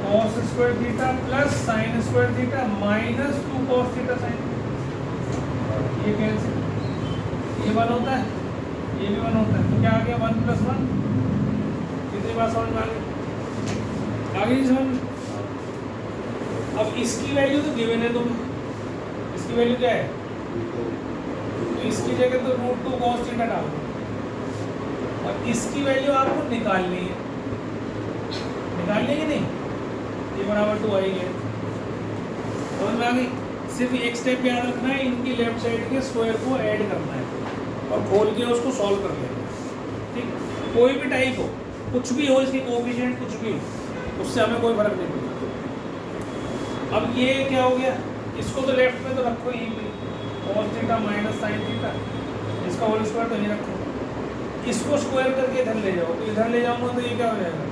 cos square theta plus sign square theta minus 2 cos theta sine. ये कैंसिल, ये 1 होता है, ये भी 1 होता है, तो क्या आ गया? 1 + 1। कितनी बार समझ में आ गई? आ गई समझ में? अब इसकी वैल्यू तो गिवन है, तुम इसकी वैल्यू क्या है? तो इसकी जगह तो √2 cos थीटा डाल दो और इसकी वैल्यू आपको निकालनी है। निकालनी है कि नहीं? ये बराबर 2 आई है। समझ में आ गई? सिर्फ एक स्टेप याद रखना है, इनकी लेफ्ट साइड के स्क्वायर को ऐड करना है और खोल के उसको सॉल्व कर लेना। ठीक, कोई भी टाइप हो, कुछ भी हो, इसकी कोएफिशिएंट कुछ भी हो, उससे हमें कोई फर्क नहीं पड़ता। अब ये क्या हो गया? इसको तो लेफ्ट में तो रखो ही, cos theta minus sine theta, इसका होल स्क्वायर तो नहीं रखो। इसको स्क्वायर करके इधर ले जाओ, तो इधर ले जाऊंगा तो ये क्या हो जाएगा?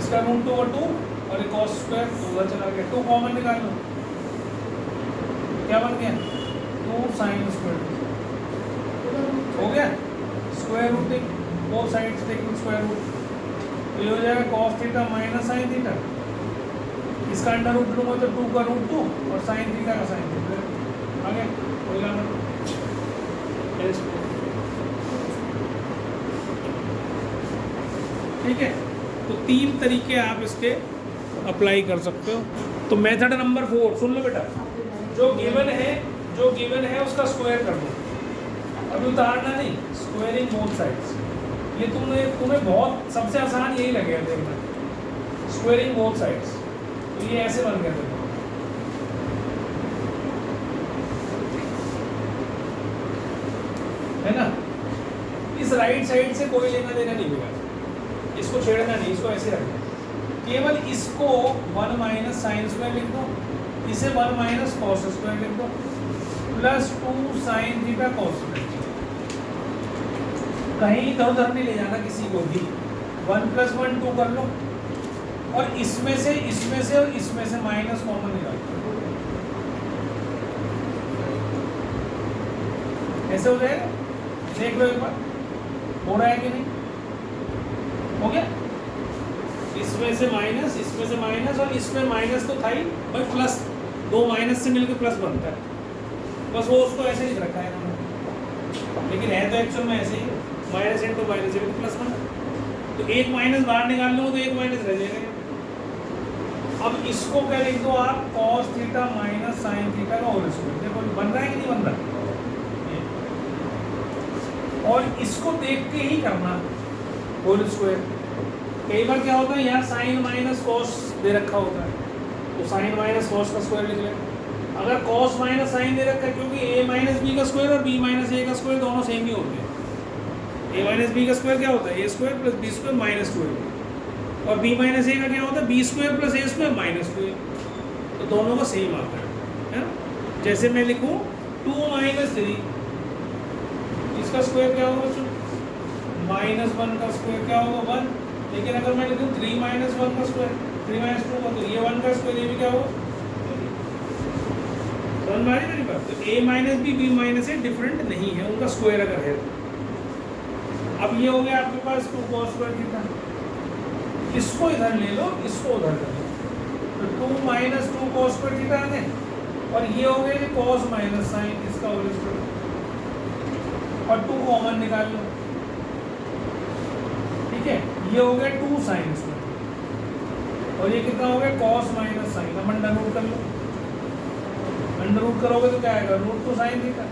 इसका √2 और 2 और एक cos स्क्वायर उधर चला गया, 2 कॉमन निकाल लो, क्या बन गया? 2 साइन स्क्वायर हो गया। Square root both sides taking square root, तो ये हो जाएगा cos theta minus sine theta. इसका अंडर रूट लूँगा तो 2 का √2 और साइन थीटा का साइन थीटा। आगे कोई लाना, ठीक है। तो 3 तरीके आप इसके अप्लाई कर सकते हो। तो मेथड नंबर 4 सुन लो बेटा, जो गिवन है उसका स्क्वायर कर दो। अभी उतारना नहीं, स्क्वायरिंग बोथ साइड्स। ये तुम्हें बहुत सबसे आसान यही लगेगा देखना, स्क्वायरिंग बोथ साइड्स। तो ये ऐसे बन गया देखो, है ना? इस राइट साइड से कोई लेना देना नहीं होगा, इसको छेड़ना नहीं, इसको ऐसे रखना। केवल इसको 1 माइनस साइन स्क्वायर लिख दो, इसे 1 माइनस कॉस स्क्वायर लिख दो plus 2 sine theta cos square. कहीं इधर उधर नहीं ले जाना किसी को भी। 1 + 1 2 कर लो और इसमें से और इसमें से माइनस कॉमन निकालो, ऐसे हो जाएगा। देख लो एक बार, हो रहा है कि नहीं? हो गया। इसमें से माइनस और इसमें माइनस तो था ही भाई, प्लस 2 माइनस से मिलकर प्लस बनता है, बस वो उसको ऐसे ही रखा है इन्होंने, लेकिन है तो एक्चुअल में ऐसे ही, minus into minus into plus बना। तो एक माइनस बाहर निकाल लो तो एक माइनस रह जाएगा। अब इसको क्या लिख दो आप? cos theta minus sine theta का होल स्क्वायर। देखो बन रहा है कि नहीं बन रहा? और इसको देख के ही करना होल स्क्वायर। कई बार क्या होता है यहाँ साइन माइनस कॉस दे रखा होता है, तो साइन माइनस कॉस का स्क्वायर लिख लें। अगर कॉस माइनस साइन दे रखा है, क्योंकि a माइनस बी का स्क्वायर और b माइनस a का स्क्वायर दोनों सेम ही होते हैं। a माइनस बी का स्क्वायर क्या होता है, a square plus B square minus 2a, और b माइनस a का क्या होता है, b square plus a square minus 2a। तो दोनों का सेम आता है ना। जैसे मैं लिखूँ 2 माइनस 3, इसका स्क्वायर क्या होगा बच्चों, माइनस 1 का स्क्वायर क्या होगा 1। लेकिन अगर मैं लिखूँ 3 माइनस 1 का स्क्वायर 3 माइनस 2 का, तो ये 1 का स्क्वायर, ये भी क्या होगा, समझ में आ रही मेरी बात। तो a minus B B minus A different नहीं है, उनका स्क्वायर अगर है। अब ये हो गया आपके पास 2 cos स्क्वायर थीटा, इसको इधर ले लो, इसको उधर कर लो, तो 2 माइनस 2 cos स्क्वायर थीटा आ गए, और ये हो गया कि cos माइनस साइन इसका होल स्क्वायर, और 2 कॉमन निकाल लो, ठीक है। ये हो गया 2 साइन स्क्वायर, और ये कितना हो गया cos माइनस साइन। अब अंडर रूट कर लो, अंडर रूट करोगे तो क्या आएगा, रूट 2 साइन थीटा,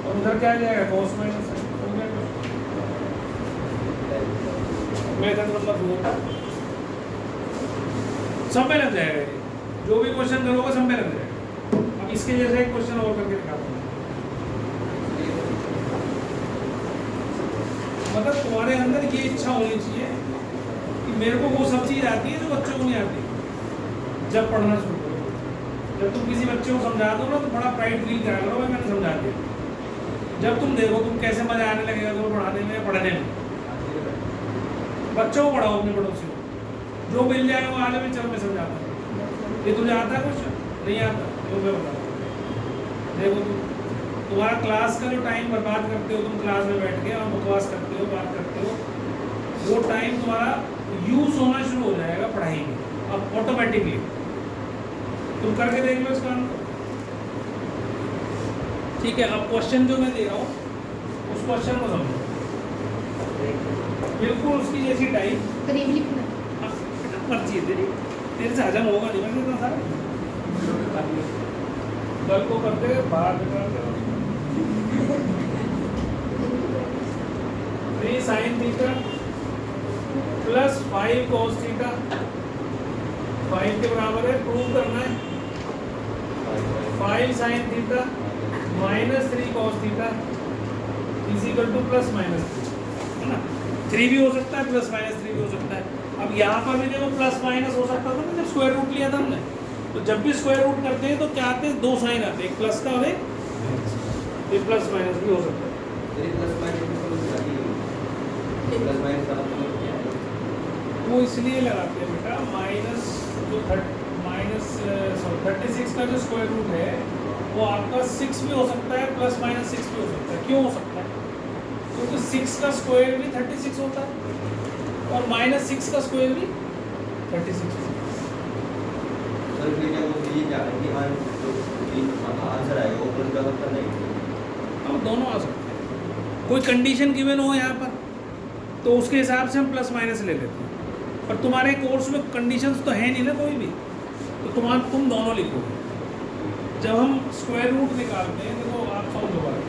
और उधर क्या आ जाएगा cos माइनस साइन। हो गया मेथड नंबर 4, सब में लग जाएगा ये, जो भी क्वेश्चन करोगे सब में लग जाएगा। अब इसके जैसा एक क्वेश्चन और करके दिखाता हूँ। मतलब तुम्हारे अंदर ये इच्छा होनी चाहिए कि मेरे को वो सब चीज़ आती है जो बच्चों को नहीं आती। जब पढ़ना शुरू करो, जब तुम किसी बच्चे को समझा दो ना, तो बड़ा प्राइड फील करा करो, मैंने समझा दिया। जब तुम देखो तुम कैसे मजा आने लगेगा तुम्हें पढ़ाने में, पढ़ने में। बच्चों को पढ़ाओ, अपने पड़ोसी को, जो मिल जाए वो आले में चल में समझाता है। ये तुझे आता है क्वेश्चन, नहीं आता तो मैं बता देखो, तुम्हारा क्लास का जो टाइम बर्बाद करते हो तुम क्लास में बैठ के और बकवास करते हो, बात करते हो, वो टाइम तुम्हारा यूज होना शुरू हो जाएगा पढ़ाई में, अब ऑटोमेटिकली। तुम करके देख लो इस काम को, ठीक है। अब क्वेश्चन जो मैं दे रहा हूँ उस क्वेश्चन को समझो, बिल्कुल उसकी जैसी टाइप करीब लिखना। मर्जी है तेरी, तेरे से हजम होगा नहीं मैं इतना सारा कल को करते बाहर निकाल 3 sine theta plus 5 cos theta 5 के बराबर है, प्रूव करना है 5 sign theta minus 3 cos theta is equal two plus minus 3, है ना। 3 भी हो सकता है, प्लस माइनस 3 भी हो सकता है। अब यहाँ पर भी देखो प्लस माइनस हो सकता था ना जब स्क्वायर रूट लिया था हमने, तो जब भी स्क्वायर रूट करते हैं तो क्या आते हैं, 2 साइन आते हैं, एक प्लस का और एक प्लस माइनस भी हो सकता है। वो इसलिए लगाते हैं बेटा, माइनस जो 36 का जो स्क्वायर रूट है वो आपका 6 भी हो सकता है, प्लस माइनस 6 भी हो सकता है। क्यों हो सकता है, क्योंकि 6 का स्क्वायर भी 36 होता है और माइनस 6 का स्क्वायर भी 36 होता है। आंसर आएगा वो प्लस का सकता नहीं, अब दोनों आ सकते हैं। कोई कंडीशन गिवन हो यहाँ पर तो उसके हिसाब से हम प्लस माइनस ले लेते हैं, पर तुम्हारे कोर्स में कंडीशंस तो है नहीं ना कोई भी, तो तुम दोनों लिखोगे। जब हम स्क्वायर रूट निकालते हैं तो आप समझो बात,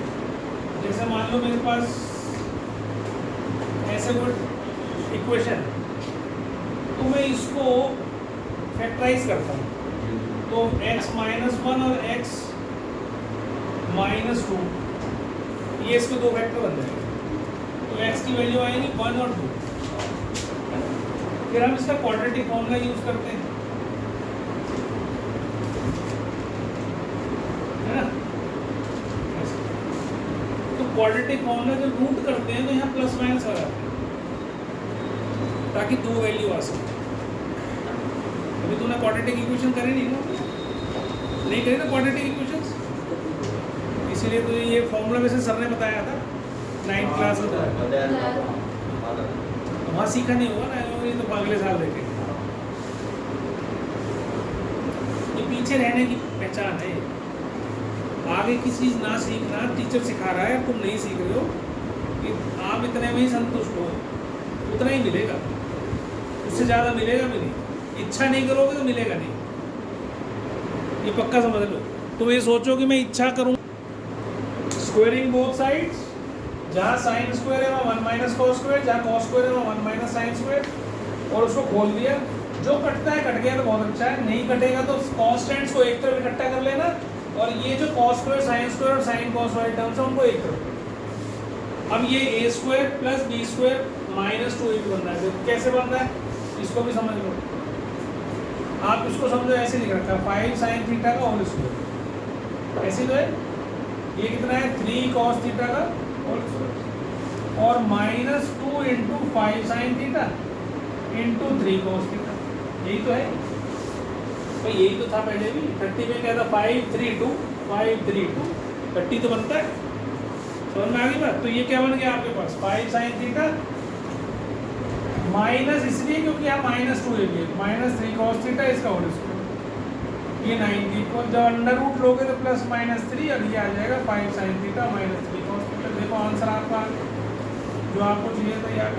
जैसे मान लो मेरे पास ऐसे कोई इक्वेशन, तो मैं इसको फैक्टराइज करता हूँ, तो x माइनस 1 और x माइनस 2 ये इसके 2 फैक्टर बन जाएंगे, तो x की वैल्यू आएगी 1 और 2। फिर हम इसका क्वाड्रेटिक फॉर्मूला यूज करते हैं, है ना। तो क्वाड्रेटिक फॉर्मूला जब रूट करते हैं तो यहाँ प्लस माइनस लगाते हैं ताकि 2 वैल्यू आ सके। अभी तूने क्वाड्रेटिक इक्वेशन करे नहीं करे ना क्वाड्रेटिक इक्वेशंस, इसीलिए तो ये फॉर्मूला वैसे सर ने बताया था 9th क्लास में, वहाँ सीखा नहीं होगा ना, ये तो अगले साल देखेंगे। ये पीछे रहने की पहचान है, आगे की चीज़ ना सीखना टीचर सिखा रहा है, तुम नहीं सीख रहे हो कि आप इतने में ही संतुष्ट हो, उतना ही मिलेगा, उससे ज़्यादा मिलेगा भी नहीं। इच्छा नहीं करोगे तो मिलेगा नहीं, ये पक्का समझ लो। तुम ये सोचो कि मैं इच्छा करूँ स्क्वायरिंग बोथ साइड्स, जहाँ साइन स्क्वायर है वहाँ 1 माइनस कॉस स्क्वायर, जहाँ कॉस स्क्वायर है वहाँ 1 माइनस साइन स्क्वायर, और उसको खोल दिया। जो कटता है कट गया तो बहुत अच्छा है, नहीं कटेगा तो कॉन्स्टेंट्स को एक तरफ इकट्ठा कर लेना, और ये जो कॉस स्क्वायर साइन स्क्वायर और साइन कॉस वाले टर्म्स हैं उनको एक तरफ। अब ये A square plus B square minus 2ab बन रहा है। देखो कैसे बन रहा है, इसको भी समझ लो। आप इसको समझो, ऐसे लिख रखा है 5 साइन थीटा का होल स्क्वायर, ऐसे तो है। ये कितना है 3 कॉस थीटा का होल स्क्वायर, और minus 2 into 5 sine theta into 3 cos theta, यही तो है। तो यही तो था पहले भी। 30 में क्या था 5 3 2 5 3 2 30 तो बनता है, समझ में आ गई बात। तो ये क्या बन गया आपके पास 5 साइन थीटा माइनस, इसलिए क्योंकि यहाँ माइनस 2 है, माइनस 3 कॉस थीटा इसका होल स्क्वायर, ये 90 को जब अंडर रूट लोगे तो प्लस माइनस 3, और ये आ जाएगा 5 sign theta minus 3 cos theta. देखो आंसर आपका आ गया, जो आपको चाहिए था यार।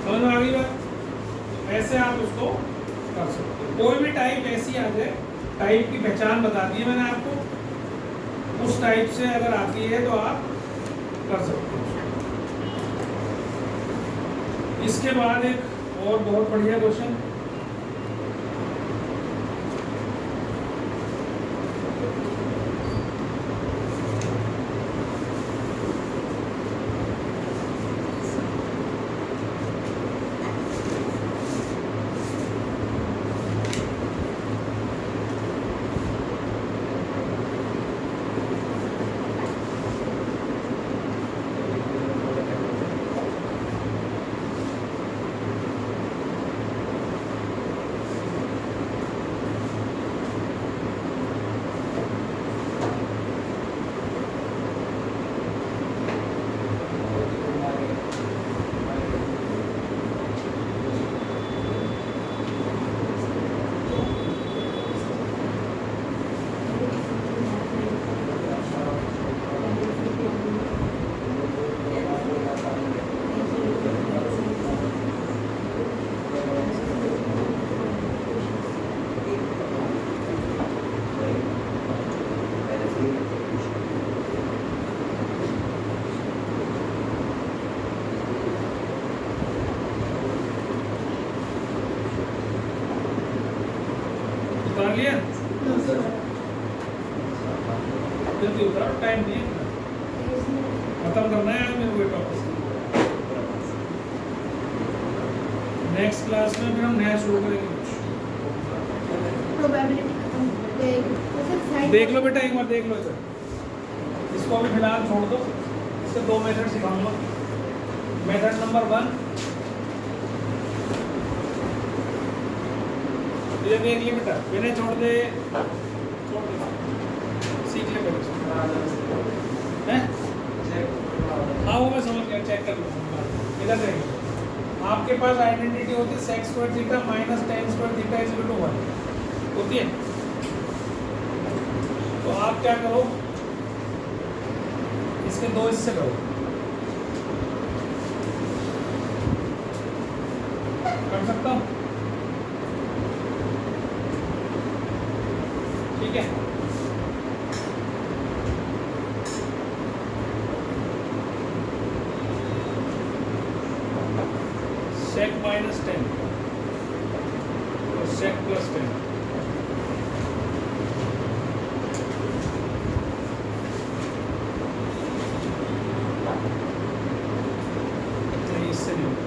समझ में आ गई बात। ऐसे आप उसको कर सकते हो, कोई भी टाइप ऐसी आ जाए, टाइप की पहचान बता दी है मैंने आपको, उस टाइप से अगर आती है तो आप कर सकते हो। इसके बाद एक और बहुत बढ़िया क्वेश्चन, उतार लिया, जल्दी उतारो, टाइम नहीं है, खत्म करना है आज मेरे को टॉपिक। नेक्स्ट क्लास में फिर हम नया शुरू करेंगे कुछ। प्रोबेबिलिटी खत्म हो गई, तो फिर साइड देख लो बेटा, एक बार देख लो इधर, इसको अभी फिलहाल छोड़ दो। इसके 2 मेथड सिखाऊंगा। मेथड नंबर 1, ये देख ले बेटा, मैंने छोड़ दे, सीख ले बेटा, हैं? हाँ वो मैं समझ गया, चेक कर लो। इधर देखिए, आपके पास आइडेंटिटी होती है sec square theta minus tan square theta is equal to 1 होती है। तो आप क्या करो, इसके 2 हिस्से करो, कर सकता हूँ, ठीक है। sec माइनस 10 और sec प्लस 10, इससे नहीं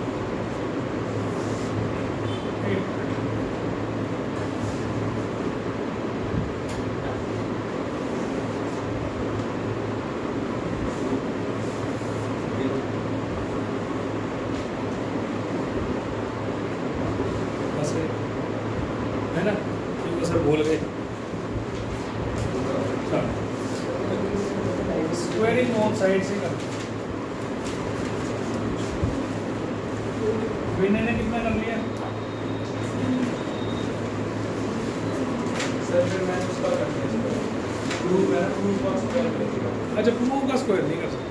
है ना, क्योंकि सर भूल गए। स्क्वायरिंग ऑन साइड से कर, विनय ने कितना कर लिया? सर फिर मैंने उसका कर दिया, प्रूव है, प्रूव का स्क्वायर कर दिया। अच्छा, प्रूव का स्क्वायर नहीं कर सकते,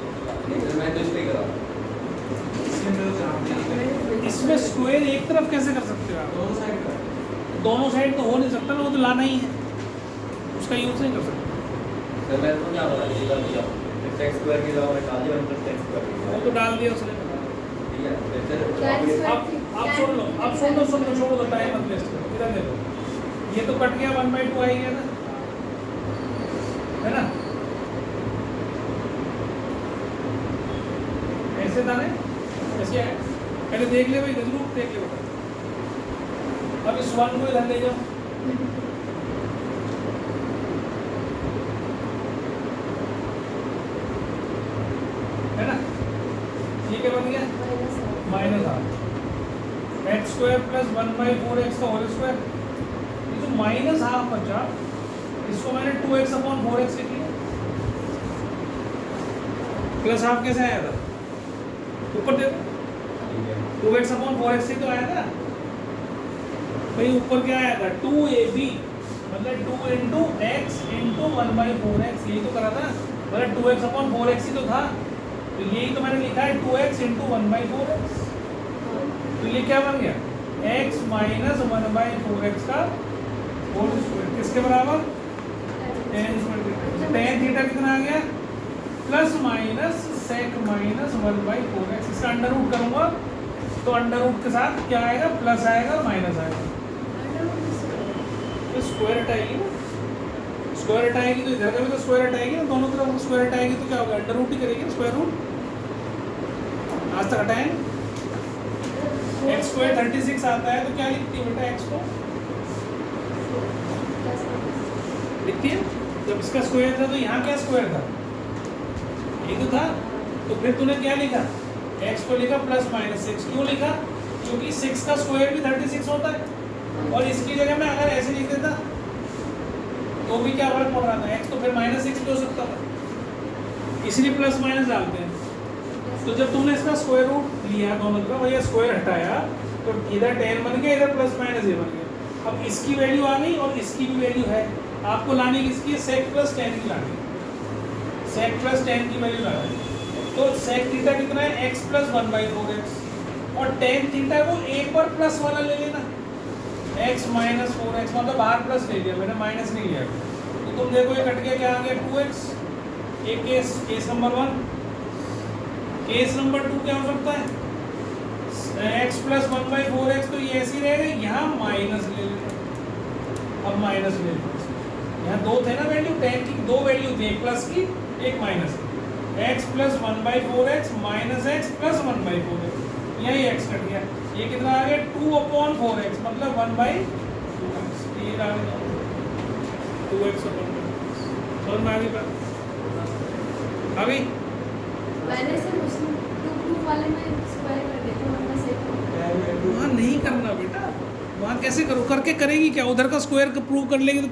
नहीं सर मैं तो इसलिए करा, इसलिए मैं तो जानती नहीं, इसमें स्क्वायर एक तरफ कैसे कर सकते हो आप? दोनों साइड का दोनों साइड तो हो नहीं सकता ना, वो तो लाना ही है, उसका यूज नहीं कर सकते। सर मैं तो क्या बता, इसी कर दिया, टेक्स स्क्वायर की जगह निकाल दिया 1 प्लस टेक्स स्क्वायर वो तो डाल दिया उसने। ठीक है फिर Tan सर आप सुन लो, छोड़ दो, टाइम मत वेस्ट करो, इधर देखो, ये तो कट गया 1/2 आ ही गया ना, है ना? ऐसे था ना, ऐसे है, पहले देख ले भाई, जरूर देख ले बेटा। अब इस 1 को इधर ले जाओ, है ना? ये क्या बन गया? -1/2 एक्स स्क्वायर प्लस 1/4x का होल स्क्वायर। ये जो -1/2 बचा, इसको मैंने 2x/4x लिख लिया। प्लस हाफ कैसे आया था? ऊपर देखो, ठीक है 2x/4x से तो आया था भाई। ऊपर क्या आया था? 2ab, मतलब 2 इंटू एक्स इंटू 1/4x, यही तो करा था, मतलब 2x/4x ही तो था, तो यही तो मैंने लिखा है 2x इंटू 1/4x। तो ये क्या बन गया? x माइनस 1/4x का होल स्क्वायर, किसके बराबर? tan square. tan थीटा कितना आ गया? Plus minus sec minus 1/4x। इसका अंडर रूट करूंगा तो अंडर रूट के साथ क्या आएगा? प्लस आएगा और माइनस आएगा, तो स्क्वायर हट आएगी ना। स्क्वायर हट आएगी तो इधर का भी तो स्क्वायर हट आएगी ना, दोनों तरफ स्क्वायर हट आएगी तो क्या होगा? अंडर रूट ही करेगी, स्क्वायर रूट। आज तक हटाएं, एक्स स्क्वायर 36 आता है तो क्या लिखती है बेटा? एक्स को लिखती है, जब इसका स्क्वायर था तो यहाँ क्या स्क्वायर था? ये तो था, तो फिर तूने क्या लिखा? एक्स को लिखा प्लस माइनस 6। क्यों लिखा? क्योंकि 6 का स्क्वायर भी 36 होता है, और इसकी जगह में अगर ऐसे लिख देता तो भी क्या फर्क पड़ रहा था? एक्स तो फिर -6 भी हो सकता था, इसलिए प्लस माइनस डालते हैं। तो जब तुमने इसका स्क्वायर रूट लिया दोनों तरफ, ये स्क्वायर हटाया, तो इधर tan बन गया, इधर प्लस माइनस ये बन गया। अब इसकी वैल्यू आ गई और इसकी भी वैल्यू है, आपको लाने किसकी है? sec प्लस tan की लानी है, sec प्लस tan की वैल्यू लाना है। तो sec थीटा कितना है? x प्लस 1/4x, और tan थीटा को एक बार प्लस वाला ले लेना, x माइनस 4x, मतलब बाहर प्लस ले लिया मैंने, माइनस नहीं लिया। तो तुम देखो ये कट गया, क्या आ गया? 2x। एक केस नंबर 1। केस नंबर 2 क्या हो सकता है? x प्लस 1/4x, तो ये ऐसे ही रहेगा, यहाँ माइनस ले लेना। अब माइनस ले लो, यहाँ दो थे ना वैल्यू, tan की दो वैल्यू थी, एक प्लस की एक माइनस की। x plus 1/4x minus x plus 1/4x, यही x कट गया। ये कितना आ गया? 2/4x, मतलब 1/2x। ये आ गया 2x/4x। समझ में आ गई बात? आ गई? मैंने से मुस्लिम प्रूफ वाले में स्क्वायर कर देते हैं, वरना सही। वहाँ नहीं करना बेटा, वहाँ कैसे करो? करके करेगी क्या? उधर का स्क्वायर प्रूव कर लेगी तो